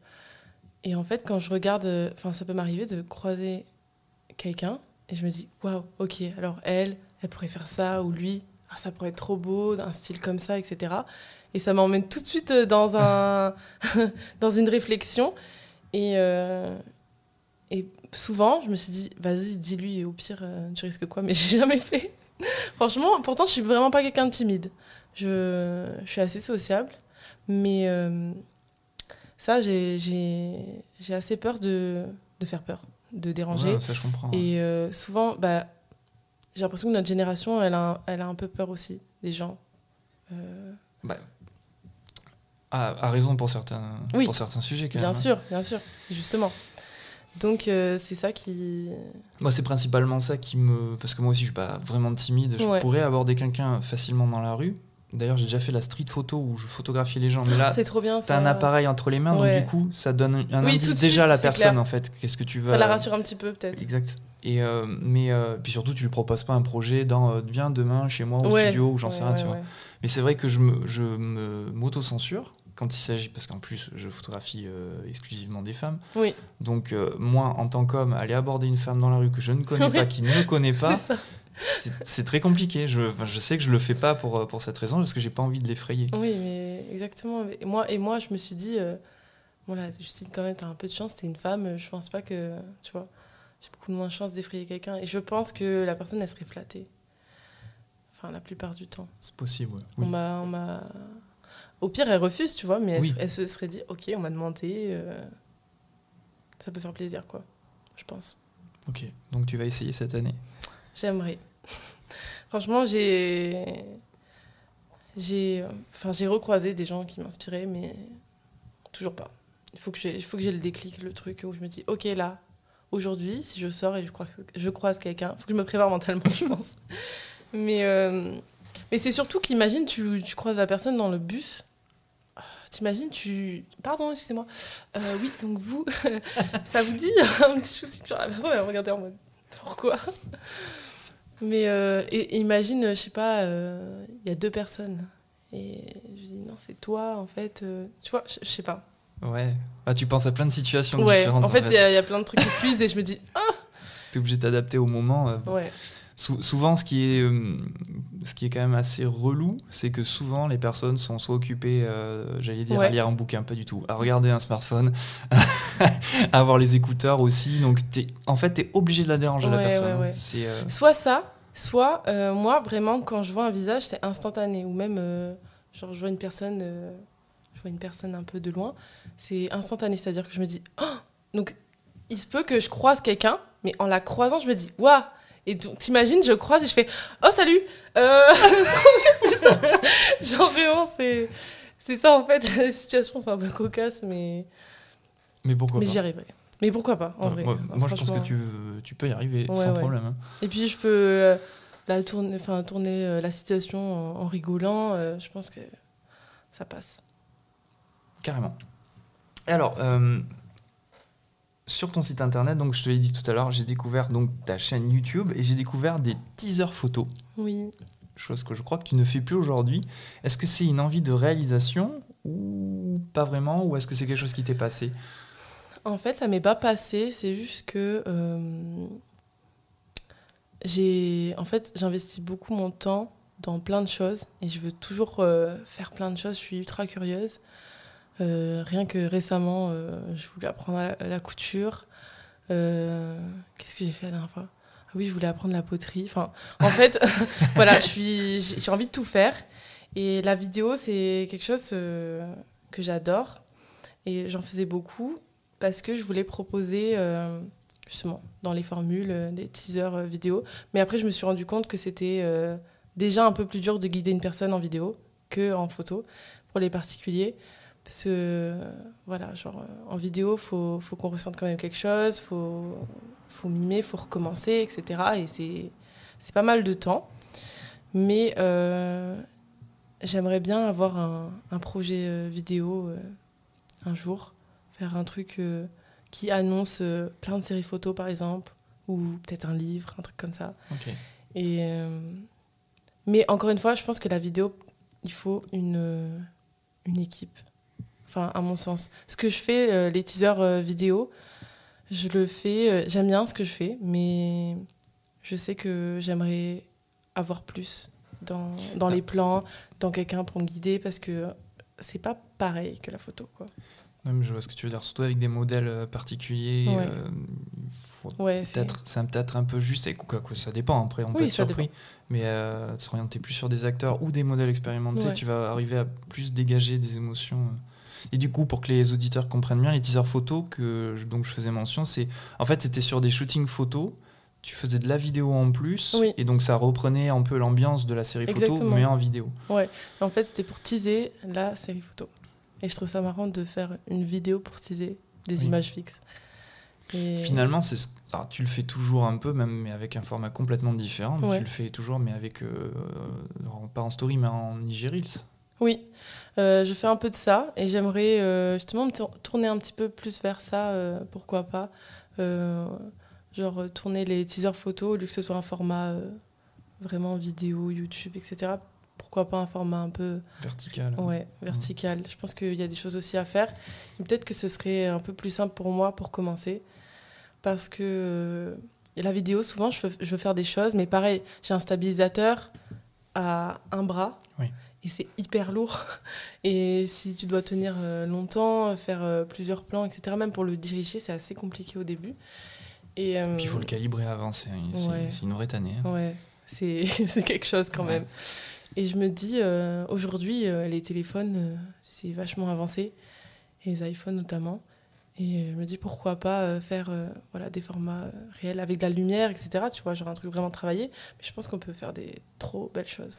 fait, quand je regarde, ça peut m'arriver de croiser quelqu'un et je me dis, waouh, ok, alors elle pourrait faire ça, ou lui, ça pourrait être trop beau, un style comme ça, etc. Et ça m'emmène tout de suite dans dans une réflexion. Et souvent, je me suis dit, vas-y, dis-lui, et au pire, tu risques quoi ? Mais j'ai jamais fait. Franchement, pourtant, je suis vraiment pas quelqu'un de timide. Je suis assez sociable, mais ça, j'ai assez peur de faire peur, de déranger. Ouais, ça, je comprends. Et souvent, j'ai l'impression que notre génération, elle a un peu peur aussi des gens. A raison pour certains sujets, quand même. Bien sûr, justement. Donc c'est ça qui... Moi, c'est principalement ça qui me... Parce que moi aussi, je suis pas vraiment timide. Je pourrais aborder quelqu'un facilement dans la rue. D'ailleurs, j'ai déjà fait la street photo où je photographiais les gens. Mais là, c'est trop bien, ça. T'as un appareil entre les mains, donc du coup, ça donne un indice déjà à la personne, clair. En fait. Qu'est-ce que tu vas... Ça la rassure un petit peu, peut-être. Exact. Et puis surtout, tu lui proposes pas un projet dans viens demain chez moi au studio ou j'en sais rien, tu vois. Mais c'est vrai que je m'auto-censure quand il s'agit, parce qu'en plus je photographie exclusivement des femmes. Oui. Donc moi, en tant qu'homme, aller aborder une femme dans la rue que je ne connais pas, qui ne me connaît pas, c'est très compliqué. Je sais que je le fais pas pour cette raison, parce que j'ai pas envie de l'effrayer. Oui, mais exactement. Et moi je me suis dit, bon là, Justine, quand même, t'as un peu de chance, t'es une femme, je pense pas que, tu vois, j'ai beaucoup moins de chance d'effrayer quelqu'un. Et je pense que la personne, elle serait flattée. Enfin, la plupart du temps. C'est possible, oui. On m'a... Au pire, elle refuse, tu vois, mais elle se serait dit, ok, on m'a demandé, ça peut faire plaisir, quoi, je pense. Ok, donc tu vas essayer cette année ? J'aimerais. Franchement, j'ai recroisé des gens qui m'inspiraient, mais toujours pas. Il faut que j'ai le déclic, le truc où je me dis, ok, là, aujourd'hui, si je sors et je croise quelqu'un, il faut que je me prépare mentalement, je pense. Mais c'est surtout qu'imagine, tu croises la personne dans le bus. T'imagines, Pardon, excusez-moi. Oui, donc vous, ça vous dit un petit shooting, genre la personne elle va regarder en mode pourquoi ? Mais et imagine, je sais pas, il y a 2 personnes. Et je dis non, c'est toi en fait. Tu vois, je sais pas. Ouais. Ah, tu penses à plein de situations différentes. En fait, il y a plein de trucs qui fusent et je me dis t'es obligé de t'adapter au moment. Ouais. Souvent, ce qui est quand même assez relou, c'est que souvent les personnes sont soit occupées, à lire un bouquin, pas du tout, à regarder un smartphone, à avoir les écouteurs aussi. Donc, t'es obligé de la déranger, la personne. Ouais. Soit ça, Soit, moi, vraiment, quand je vois un visage, c'est instantané. Ou même, genre, je vois une personne un peu de loin, c'est instantané. C'est-à-dire que je me dis, oh! Donc, il se peut que je croise quelqu'un, mais en la croisant, je me dis, waouh! Et donc, t'imagines, je croise et je fais, oh, salut! Genre, vraiment, c'est ça, en fait. Les situations sont un peu cocasses, Mais pourquoi mais pas? j'y arriverai. Mais pourquoi pas, en vrai. Moi, je pense que Franchement. tu peux y arriver Ouais, sans ouais. problème. Hein. Et puis je peux tourner la situation en rigolant. Je pense que ça passe. Carrément. Et alors, sur ton site internet, donc je te l'ai dit tout à l'heure, j'ai découvert donc ta chaîne YouTube et j'ai découvert des teasers photos. Oui. Chose que je crois que tu ne fais plus aujourd'hui. Est-ce que c'est une envie de réalisation ou pas vraiment, ou est-ce que c'est quelque chose qui t'est passé? En fait, ça m'est pas passé. C'est juste que j'investis beaucoup mon temps dans plein de choses et je veux toujours faire plein de choses. Je suis ultra curieuse. Rien que récemment, je voulais apprendre la couture. Qu'est-ce que j'ai fait la dernière fois? Ah oui, je voulais apprendre la poterie. Enfin, en fait, voilà, j'ai envie de tout faire. Et la vidéo, c'est quelque chose que j'adore. Et j'en faisais beaucoup parce que je voulais proposer, justement, dans les formules, des teasers vidéo. Mais après, je me suis rendu compte que c'était déjà un peu plus dur de guider une personne en vidéo qu'en photo pour les particuliers. Parce que, voilà, genre, en vidéo, faut qu'on ressente quand même quelque chose, faut mimer, faut recommencer, etc. Et c'est pas mal de temps. Mais j'aimerais bien avoir un projet vidéo un jour, faire un truc qui annonce plein de séries photos, par exemple, ou peut-être un livre, un truc comme ça. Ok. Et, mais encore une fois, je pense que la vidéo, il faut une équipe. Enfin, à mon sens. Ce que je fais, les teasers vidéo, je le fais, j'aime bien ce que je fais, mais je sais que j'aimerais avoir plus dans les plans, dans quelqu'un pour me guider, parce que c'est pas pareil que la photo, quoi. Ouais, mais je vois ce que tu veux dire, surtout avec des modèles particuliers. Ouais. Ouais, C'est peut-être un peu juste, et quoi, ça dépend, après on peut Oui, être ça surpris, mais s'orienter plus sur des acteurs ou des modèles expérimentés, Ouais. tu vas arriver à plus dégager des émotions. Et du coup, pour que les auditeurs comprennent bien, les teasers photos dont je faisais mention, en fait, c'était sur des shootings photos, tu faisais de la vidéo en plus, Oui. et donc ça reprenait un peu l'ambiance de la série photo, Exactement. mais en vidéo. Ouais. En fait, c'était pour teaser la série photo. Et je trouve ça marrant de faire une vidéo pour teaser des Oui. images fixes. Et... Finalement, alors, tu le fais toujours un peu, même mais avec un format complètement différent. Mais Ouais. tu le fais toujours, mais avec pas en story, mais en IG Reels. Oui, je fais un peu de ça et j'aimerais justement me tourner un petit peu plus vers ça, pourquoi pas. Genre tourner les teasers photos au lieu que ce soit un format vraiment vidéo, YouTube, etc. Pourquoi pas un format un peu Vertical. ouais, vertical. Je pense qu'il y a des choses aussi à faire. Et peut-être que ce serait un peu plus simple pour moi pour commencer. Parce que la vidéo, souvent, je veux faire des choses, mais pareil, j'ai un stabilisateur à un bras. Oui. Et c'est hyper lourd. Et si tu dois tenir longtemps, faire plusieurs plans, etc., même pour le diriger, c'est assez compliqué au début. Et puis il faut le calibrer avant, c'est une vraie tannée. Hein. Ouais, c'est quelque chose quand même. Et je me dis, aujourd'hui, les téléphones, c'est vachement avancé, et les iPhones notamment. Et je me dis, pourquoi pas faire des formats réels avec de la lumière, etc. Tu vois, genre un truc vraiment travaillé. Mais je pense qu'on peut faire des trop belles choses.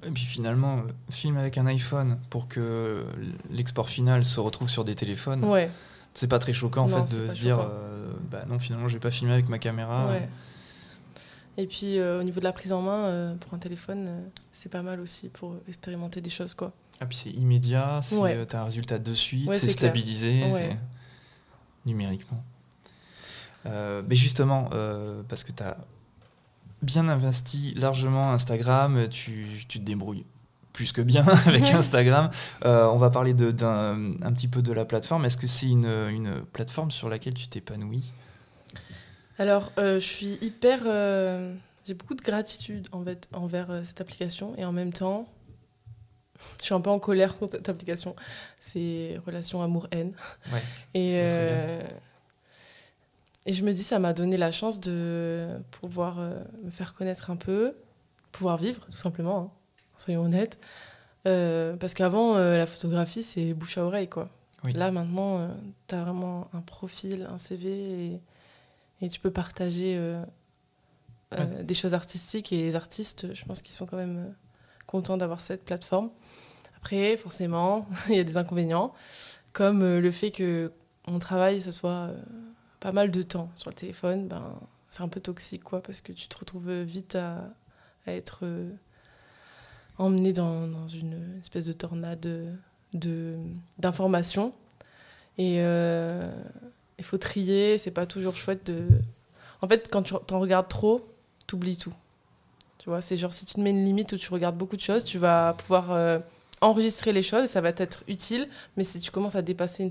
Et puis finalement, filme avec un iPhone pour que l'export final se retrouve sur des téléphones. Ouais. C'est pas très choquant en fait de se dire, non, finalement, je vais pas filmer avec ma caméra. Ouais. Et puis au niveau de la prise en main, pour un téléphone, c'est pas mal aussi pour expérimenter des choses, quoi. Ah, puis c'est immédiat, t'as un résultat de suite, c'est stabilisé. Ouais. Numériquement. Mais justement, parce que tu as bien investi largement Instagram, tu te débrouilles plus que bien avec Instagram. On va parler un petit peu de la plateforme. Est-ce que c'est une plateforme sur laquelle tu t'épanouis ? Alors, je suis j'ai beaucoup de gratitude en fait, envers cette application et en même temps, je suis un peu en colère contre cette application. C'est relation amour-haine. Ouais. Et Et je me dis, ça m'a donné la chance de pouvoir me faire connaître un peu, pouvoir vivre, tout simplement, hein, soyons honnêtes. Parce qu'avant, la photographie, c'est bouche à oreille, quoi. Oui. Là, maintenant, tu as vraiment un profil, un CV, et tu peux partager des choses artistiques. Et les artistes, je pense qu'ils sont quand même contents d'avoir cette plateforme. Après, forcément, il y a des inconvénients, comme le fait que mon travail, ce soit pas mal de temps sur le téléphone. Ben, c'est un peu toxique, quoi, parce que tu te retrouves vite à être emmené dans une espèce de tornade d'informations. Et il faut trier, c'est pas toujours chouette de... En fait, quand tu t'en regardes trop, t'oublies tout. Tu vois, c'est genre si tu te mets une limite où tu regardes beaucoup de choses, tu vas pouvoir enregistrer les choses et ça va t'être utile. Mais si tu commences à dépasser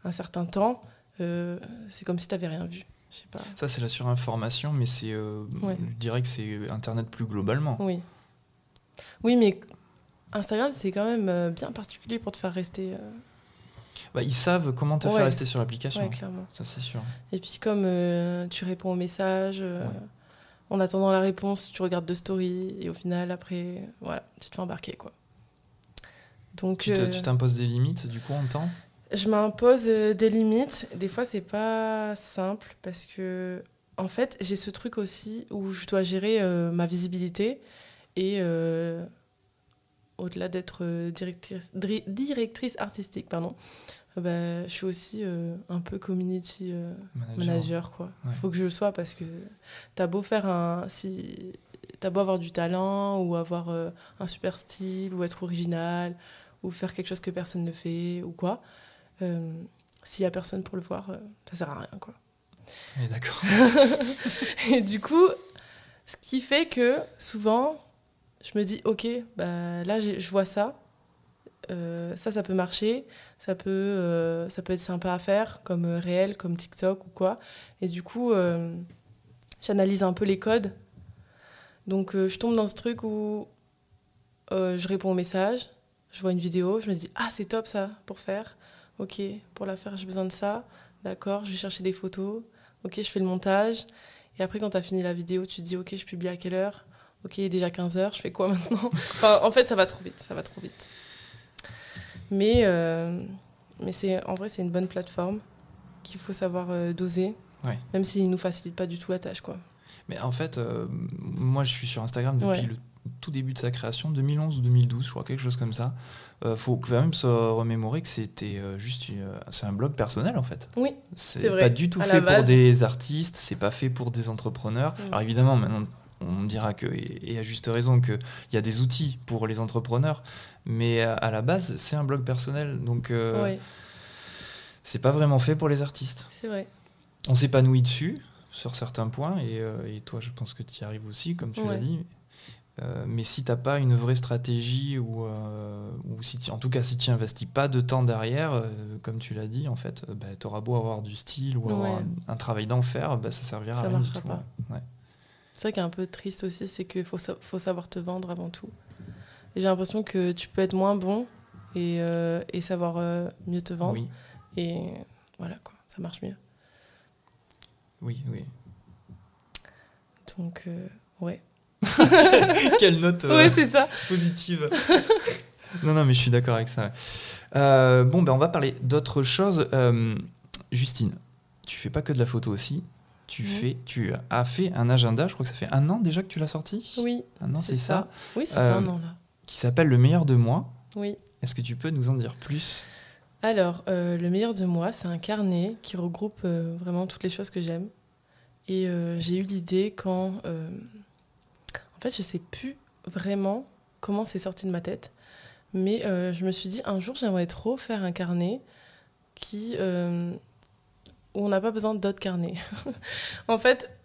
un certain temps, c'est comme si tu n'avais rien vu. Je sais pas. Ça, c'est la surinformation, mais je dirais que c'est Internet plus globalement. Oui. Oui, mais Instagram, c'est quand même bien particulier pour te faire rester... Ils savent comment te faire rester sur l'application. Ouais, clairement. Ça, c'est sûr. Et puis comme tu réponds aux messages, en attendant la réponse, tu regardes de stories et au final, après, voilà, tu te fais embarquer, quoi. Donc, tu t'imposes des limites, du coup, en temps ? Je m'impose des limites. Des fois, c'est pas simple parce que, en fait, j'ai ce truc aussi où je dois gérer ma visibilité et au-delà d'être directrice artistique, pardon, je suis aussi un peu community manager, quoi. Ouais. Faut que je le sois parce que t'as beau avoir du talent ou avoir un super style ou être original ou faire quelque chose que personne ne fait ou quoi, s'il y a personne pour le voir, ça sert à rien, quoi. Oui, d'accord. Et du coup, ce qui fait que souvent, je me dis, ok, là je vois ça. Ça peut marcher, ça peut être sympa à faire, comme réel, comme TikTok ou quoi. Et du coup, j'analyse un peu les codes. Donc, je tombe dans ce truc où je réponds aux messages, je vois une vidéo, je me dis, ah, c'est top ça pour faire. Ok, pour la faire, j'ai besoin de ça. D'accord, je vais chercher des photos. Ok, je fais le montage. Et après, quand tu as fini la vidéo, tu te dis, ok, je publie à quelle heure ? Ok, il est déjà 15h, je fais quoi maintenant ? Enfin, en fait, ça va trop vite. Mais en vrai, c'est une bonne plateforme qu'il faut savoir doser, même s'il ne nous facilite pas du tout la tâche, quoi. Mais en fait, moi, je suis sur Instagram depuis le tout début de sa création, 2011 ou 2012, je crois, quelque chose comme ça. Faut quand même se remémorer que c'était c'est un blog personnel, en fait. Oui, c'est vrai. Pas du tout fait pour des artistes, c'est pas fait pour des entrepreneurs. Alors évidemment, maintenant, on me dira et à juste raison, qu'il y a des outils pour les entrepreneurs, mais à la base, c'est un blog personnel, donc c'est pas vraiment fait pour les artistes. C'est vrai. On s'épanouit dessus, sur certains points, et toi, je pense que tu y arrives aussi, comme tu l'as dit. Mais si t'as pas une vraie stratégie ou en tout cas si tu investis pas de temps derrière, comme tu l'as dit, en fait, t'auras beau avoir du style ou avoir un travail d'enfer, ça servira à rien du tout. Pas. Ouais. C'est vrai qu'il est un peu triste aussi, c'est qu'il faut savoir te vendre avant tout. Et j'ai l'impression que tu peux être moins bon et savoir mieux te vendre. Oui. Et voilà, quoi, ça marche mieux. Oui. Donc, ouais. Quelle note c'est ça. Positive. Non, mais je suis d'accord avec ça. On va parler d'autre chose. Justine, tu fais pas que de la photo aussi. Tu as fait un agenda, je crois que ça fait 1 an déjà que tu l'as sorti. Oui. 1 an, c'est ça. Oui, ça fait 1 an là. Qui s'appelle Le meilleur de moi. Oui. Est-ce que tu peux nous en dire plus ? Alors, Le meilleur de moi, c'est un carnet qui regroupe vraiment toutes les choses que j'aime. Et j'ai eu l'idée quand... En fait, je sais plus vraiment comment c'est sorti de ma tête. Mais je me suis dit, un jour, j'aimerais trop faire un carnet où on n'a pas besoin d'autres carnets. En fait,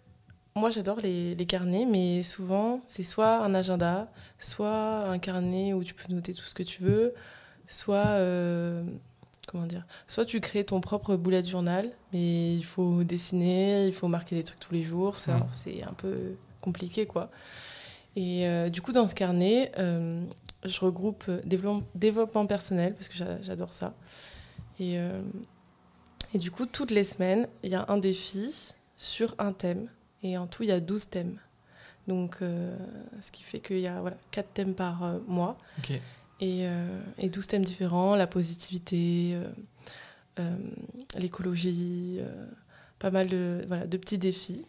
moi, j'adore les carnets, mais souvent, c'est soit un agenda, soit un carnet où tu peux noter tout ce que tu veux, soit... soit tu crées ton propre bullet journal, mais il faut dessiner, il faut marquer des trucs tous les jours, c'est un peu compliqué, quoi. Et du coup, dans ce carnet, je regroupe développement personnel, parce que j'adore ça. Et Et du coup, toutes les semaines, il y a un défi sur un thème. Et en tout, il y a 12 thèmes. Donc, ce qui fait qu'il y a 4 thèmes par mois. Ok. Et 12 thèmes différents, la positivité, l'écologie, pas mal de petits défis.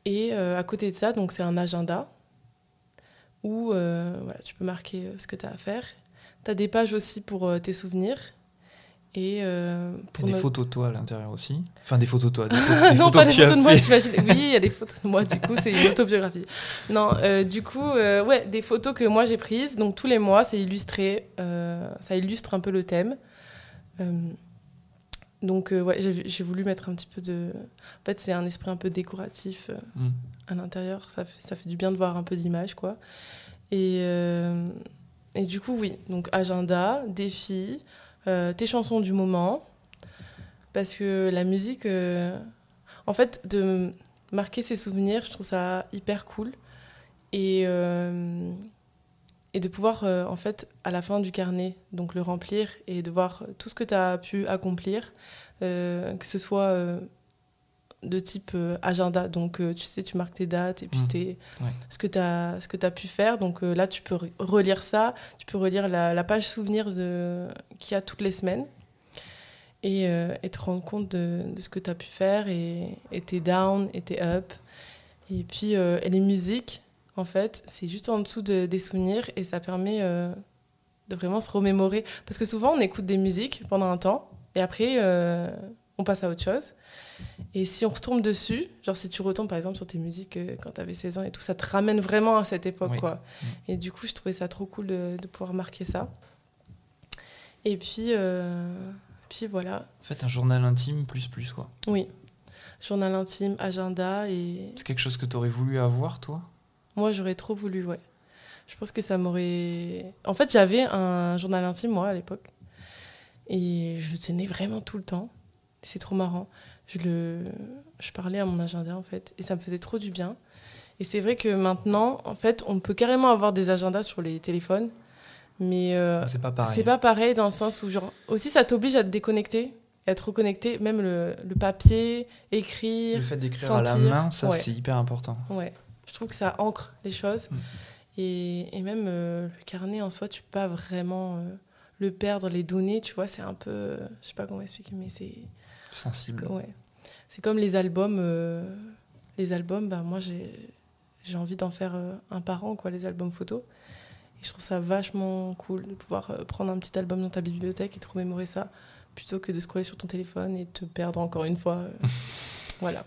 Et à côté de ça, donc c'est un agenda où tu peux marquer ce que tu as à faire. Tu as des pages aussi pour tes souvenirs. Et des photos de toi à l'intérieur aussi. Enfin, des photos de toi. Des non, photos pas que des tu as photos de moi, fait. t'imagines. Oui, il y a des photos de moi, du coup, c'est une autobiographie. Non, du coup, des photos que moi j'ai prises. Donc, tous les mois, c'est illustré. Ça illustre un peu le thème. Donc, j'ai voulu mettre un petit peu de... En fait, c'est un esprit un peu décoratif à l'intérieur. Ça fait du bien de voir un peu d'images, quoi. Et du coup, oui. Donc, agenda, défi, tes chansons du moment. Parce que la musique... En fait, de marquer ses souvenirs, je trouve ça hyper cool. Et de pouvoir, en fait, à la fin du carnet, donc le remplir et de voir tout ce que tu as pu accomplir, que ce soit de type agenda. Donc, tu sais, tu marques tes dates et puis ce que tu as pu faire. Donc là, tu peux relire ça. Tu peux relire la page souvenirs qu'il y a toutes les semaines. Et te rendre compte de ce que tu as pu faire et tes down et tes up. Et puis, les musiques, en fait, c'est juste en dessous des souvenirs et ça permet de vraiment se remémorer. Parce que souvent, on écoute des musiques pendant un temps et après, on passe à autre chose. Et si on retombe dessus, genre si tu retombes par exemple sur tes musiques quand tu avais 16 ans et tout, ça te ramène vraiment à cette époque, quoi. Et du coup, je trouvais ça trop cool de pouvoir marquer ça. Et puis voilà. En fait, un journal intime plus quoi. Oui. Journal intime, agenda et... C'est quelque chose que tu aurais voulu avoir, toi ? Moi, j'aurais trop voulu, ouais. Je pense que ça m'aurait... En fait, j'avais un journal intime, moi, à l'époque. Et je le tenais vraiment tout le temps. C'est trop marrant. Je parlais à mon agenda, en fait. Et ça me faisait trop du bien. Et c'est vrai que maintenant, en fait, on peut carrément avoir des agendas sur les téléphones. Mais c'est pas pareil. C'est pas pareil dans le sens où, genre... Aussi, ça t'oblige à te déconnecter. Être reconnecté, même le papier, écrire, le fait d'écrire sentir, à la main, ça c'est hyper important. Ouais, je trouve que ça ancre les choses. Et même le carnet en soi, tu peux pas vraiment le perdre, les données, tu vois, c'est un peu... je sais pas comment expliquer, mais c'est... sensible. Ouais. C'est comme les albums. Les albums, moi j'ai envie d'en faire un par an, quoi, les albums photos. Et je trouve ça vachement cool de pouvoir prendre un petit album dans ta bibliothèque et te remémorer ça, plutôt que de scroller sur ton téléphone et te perdre encore une fois. Voilà.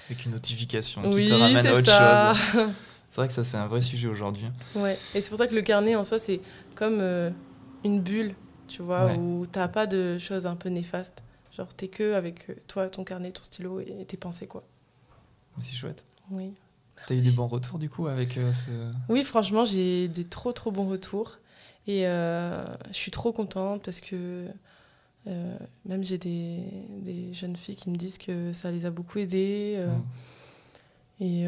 Avec une notification qui te ramène à autre chose. C'est vrai que ça, c'est un vrai sujet aujourd'hui. Ouais. Et c'est pour ça que le carnet, en soi, c'est comme une bulle, tu vois, où t'as pas de choses un peu néfastes. Genre, t'es que avec toi, ton carnet, ton stylo et tes pensées, quoi. C'est chouette. Oui. T'as eu des bons retours, du coup, avec ce... Oui, franchement, j'ai des trop bons retours. Et je suis trop contente parce que même j'ai des jeunes filles qui me disent que ça les a beaucoup aidées. Et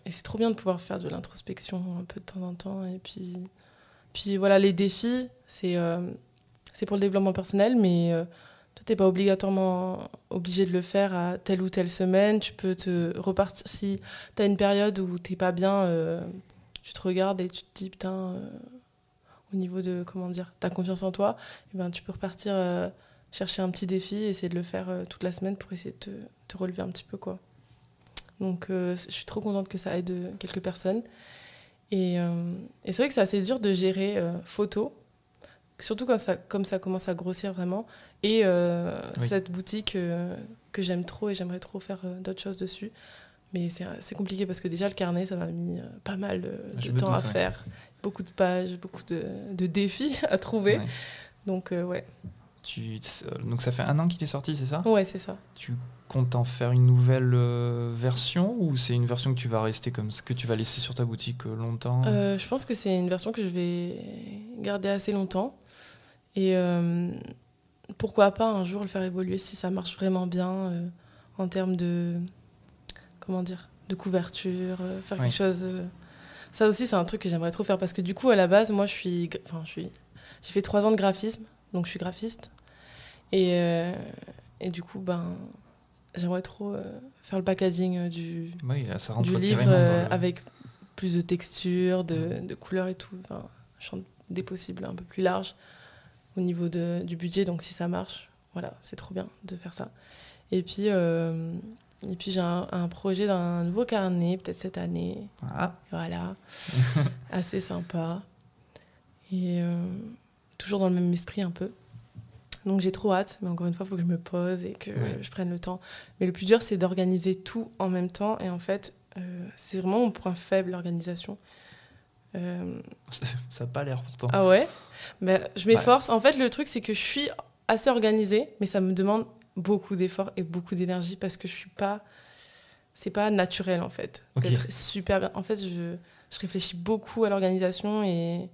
c'est trop bien de pouvoir faire de l'introspection un peu de temps en temps. Et puis voilà, les défis, c'est pour le développement personnel, mais toi, t'es pas obligatoirement obligé de le faire à telle ou telle semaine. Tu peux te repartir. Si t'as une période où t'es pas bien, tu te regardes et tu te dis, putain, au niveau de, comment dire, ta confiance en toi, et ben, tu peux repartir chercher un petit défi et essayer de le faire toute la semaine pour essayer de te relever un petit peu, quoi. Donc, je suis trop contente que ça aide quelques personnes. Et c'est vrai que c'est assez dur de gérer photo, surtout comme ça commence à grossir vraiment. Et cette boutique que j'aime trop et j'aimerais trop faire d'autres choses dessus. Mais c'est compliqué parce que déjà, le carnet, ça m'a mis pas mal de temps à faire. Beaucoup de pages, beaucoup de défis à trouver. Ouais. Donc, ouais. Donc, ça fait 1 an qu'il est sorti, c'est ça ? Ouais, c'est ça. Tu comptes en faire une nouvelle version ou c'est une version que tu vas rester comme que tu vas laisser sur ta boutique longtemps ? Je pense que c'est une version que je vais garder assez longtemps. Et pourquoi pas un jour le faire évoluer si ça marche vraiment bien en termes de... Comment dire ? De couverture, faire quelque chose... Ça aussi, c'est un truc que j'aimerais trop faire parce que du coup, à la base, moi, j'ai fait 3 ans de graphisme, donc je suis graphiste. Et Et du coup, j'aimerais trop faire le packaging Oui, là, ça rentre du livre carrément dans le... avec plus de texture, de couleurs et tout. Enfin, champ des possibles un peu plus large au niveau du budget. Donc si ça marche, voilà, c'est trop bien de faire ça. Et puis j'ai un projet d'un nouveau carnet, peut-être cette année. Ah. Voilà, assez sympa. Et toujours dans le même esprit un peu. Donc j'ai trop hâte, mais encore une fois, il faut que je me pose et que je prenne le temps. Mais le plus dur, c'est d'organiser tout en même temps. Et en fait, c'est vraiment mon point faible, l'organisation. Ça n'a pas l'air pourtant. Ah ouais, je m'efforce. En fait, le truc, c'est que je suis assez organisée, mais ça me demande beaucoup d'efforts et beaucoup d'énergie parce que je suis pas... C'est pas naturel, en fait, d'être super bien. En fait, je réfléchis beaucoup à l'organisation et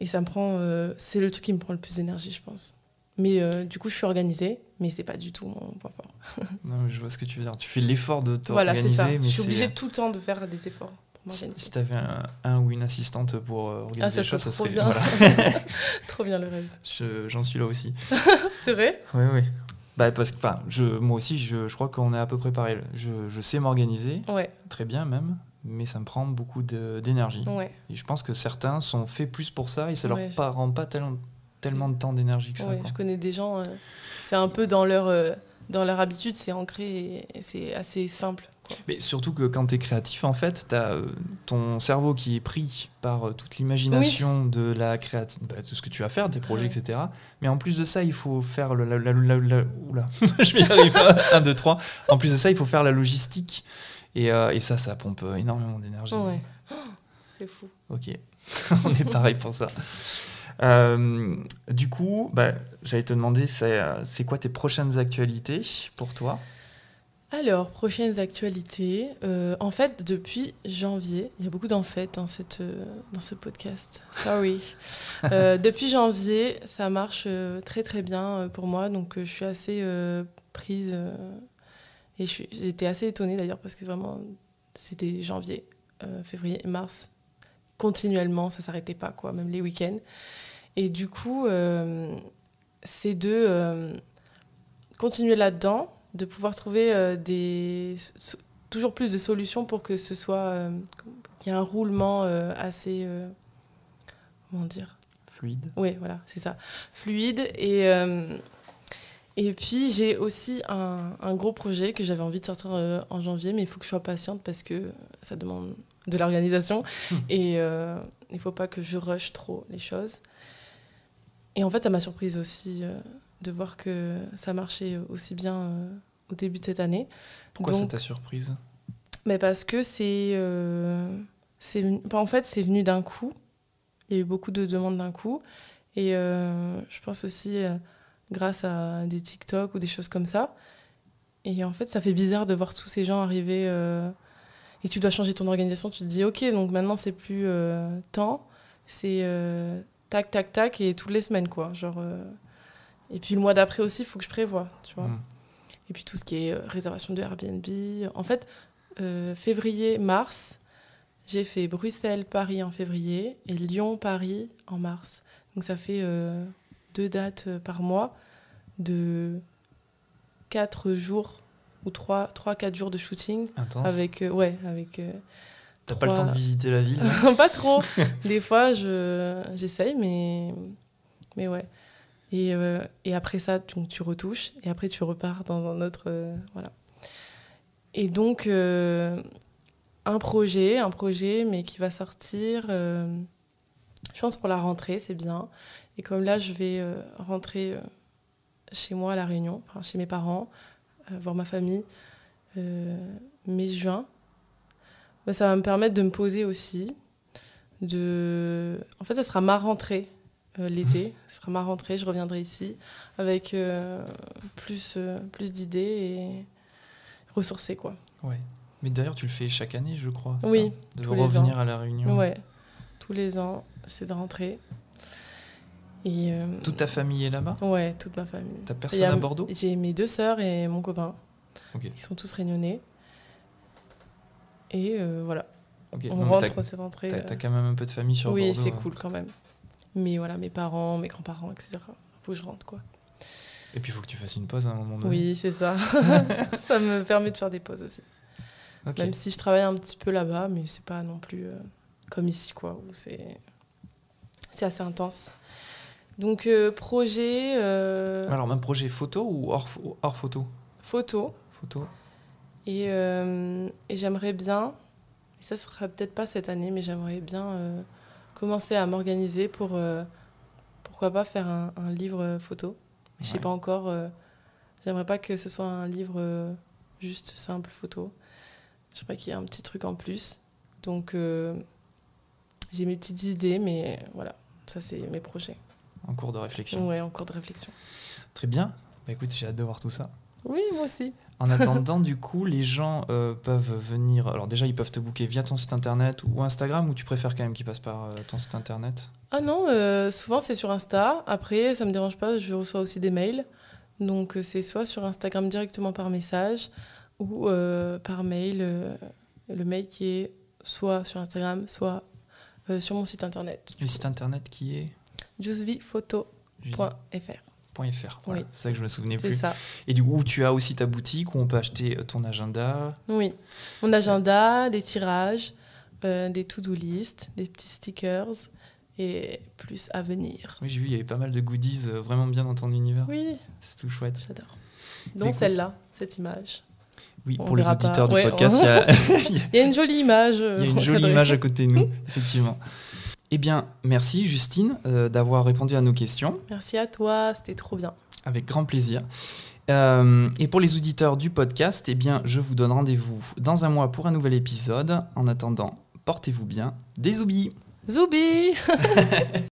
ça me prend... c'est le truc qui me prend le plus d'énergie, je pense. Mais du coup, je suis organisée, mais c'est pas du tout mon point fort. Non, mais je vois ce que tu veux dire. Tu fais l'effort de t'organiser, voilà, c'est ça. mais je suis obligée tout le temps de faire des efforts pour m'organiser. Si tu avais un ou une assistante pour organiser les choses, ça serait... bien. Voilà. Trop bien le rêve. J'en suis là aussi. C'est vrai ? Oui. Parce que moi aussi, je crois qu'on est à peu près pareil. Je sais m'organiser, très bien même, mais ça me prend beaucoup d'énergie. Ouais. Et je pense que certains sont faits plus pour ça et ça leur rend pas tellement de temps d'énergie que ça. Je connais des gens, c'est un peu dans leur habitude, c'est ancré et c'est assez simple. Quoi. Mais surtout que quand tu es créatif, en fait, tu as ton cerveau qui est pris par toute l'imagination de la de ce que tu vas faire, tes projets, etc. Mais en plus de ça, il faut faire oula, je vais y arriver, 1, 2, 3. En plus de ça, il faut faire la logistique. Et ça pompe énormément d'énergie. Ouais. C'est fou. Ok, on est pareil pour ça. Du coup, j'allais te demander, c'est quoi tes prochaines actualités pour toi ? Alors, prochaines actualités. En fait, depuis janvier, il y a beaucoup d'en fait dans ce podcast. Sorry. Depuis janvier, ça marche très très bien pour moi. Donc, je suis assez prise. Et j'étais assez étonnée d'ailleurs parce que vraiment, c'était janvier, février, mars. Continuellement, ça ne s'arrêtait pas, quoi, même les week-ends. Et du coup, c'est de continuer là-dedans, de pouvoir trouver toujours plus de solutions pour que ce soit qu'il y ait un roulement assez comment dire, fluide. Oui, voilà, c'est ça, fluide. Et puis j'ai aussi un gros projet que j'avais envie de sortir en janvier, mais il faut que je sois patiente parce que ça demande de l'organisation et il faut pas que je rush trop les choses. Et en fait, ça m'a surprise aussi de voir que ça marchait aussi bien au début de cette année. Pourquoi ça t'a surprise ? Mais parce que en fait, c'est venu d'un coup. Il y a eu beaucoup de demandes d'un coup. Et je pense aussi grâce à des TikTok ou des choses comme ça. Et en fait, ça fait bizarre de voir tous ces gens arriver et tu dois changer ton organisation. Tu te dis, OK, donc maintenant, c'est plus temps. C'est tac, tac, tac et toutes les semaines, quoi. Genre, et puis le mois d'après aussi, il faut que je prévoie, tu vois. Et puis tout ce qui est réservation de Airbnb. En fait, février, mars, j'ai fait Bruxelles-Paris en février et Lyon-Paris en mars. Donc ça fait 2 dates par mois de 4 jours ou 3-4 jours de shooting. Intense. Avec T'as pas le temps de visiter la ville ? Pas trop. Des fois, j'essaye, mais ouais. Et après ça, tu retouches et après tu repars dans un autre... voilà. Et donc, un projet, mais qui va sortir, je pense pour la rentrée, c'est bien. Et comme là, je vais rentrer chez moi à La Réunion, enfin, chez mes parents, voir ma famille, mai-juin, ça va me permettre de me poser aussi. En fait, ça sera ma rentrée. L'été, ce sera ma rentrée, je reviendrai ici avec plus d'idées et ressourcées, quoi. Ouais. Mais d'ailleurs, tu le fais chaque année, je crois. Oui, ça, de revenir à La Réunion. Ouais, tous les ans, c'est de rentrer. Et, toute ta famille est là-bas ? Ouais, toute ma famille. T'as personne à Bordeaux ? J'ai mes 2 sœurs et mon copain. Okay. Ils sont tous réunionnais. Et voilà. Okay. On rentre cette rentrée. T'as quand même un peu de famille sur Bordeaux. Oui, c'est cool quand même. Mais voilà, mes parents, mes grands-parents, etc. Faut que je rentre, quoi. Et puis il faut que tu fasses une pause à un moment donné. Oui, c'est ça. Ça me permet de faire des pauses aussi. Ok. Même si je travaille un petit peu là-bas, mais c'est pas non plus comme ici, quoi, où c'est assez intense. Donc, projet... Alors, même projet photo ou hors photo? Photo. Photo. Et j'aimerais bien, et ça sera peut-être pas cette année, mais j'aimerais bien commencer à m'organiser pour, pourquoi pas, faire un livre photo. Je sais Ouais. pas encore, j'aimerais pas que ce soit un livre juste simple photo. J'aimerais qu'il y ait un petit truc en plus. Donc, j'ai mes petites idées, mais voilà, ça c'est mes projets. En cours de réflexion. Ouais, en cours de réflexion. Très bien. Bah, écoute, j'ai hâte de voir tout ça. Oui, moi aussi. En attendant, du coup, les gens peuvent venir... Alors déjà, ils peuvent te booker via ton site internet ou Instagram, ou tu préfères quand même qu'ils passent par ton site internet? Ah non, souvent c'est sur Insta. Après, ça me dérange pas, je reçois aussi des mails. Donc c'est soit sur Instagram directement par message ou par mail. Le mail qui est soit sur Instagram, soit sur mon site internet. Le site internet qui est juicephoto.fr. .fr. Voilà, Oui. c'est ça que je me souvenais C'est plus. ça. Et du coup, tu as aussi ta boutique où on peut acheter ton agenda. Oui. Mon agenda, des tirages, des to-do list, des petits stickers et plus à venir. Oui, j'ai vu, il y avait pas mal de goodies vraiment bien dans ton univers. Oui, C'est tout chouette. j'adore. Donc Écoute. celle-là, cette image. Oui, On pour les verra auditeurs pas. du Ouais, podcast, Il y a une jolie image. il y a une jolie image à côté de nous, effectivement. Eh bien, merci Justine d'avoir répondu à nos questions, Merci à toi, c'était trop bien. avec grand plaisir. Et pour les auditeurs du podcast, eh bien, je vous donne rendez-vous dans un mois pour un nouvel épisode. En attendant, portez-vous bien. Des zoubis! Zoubi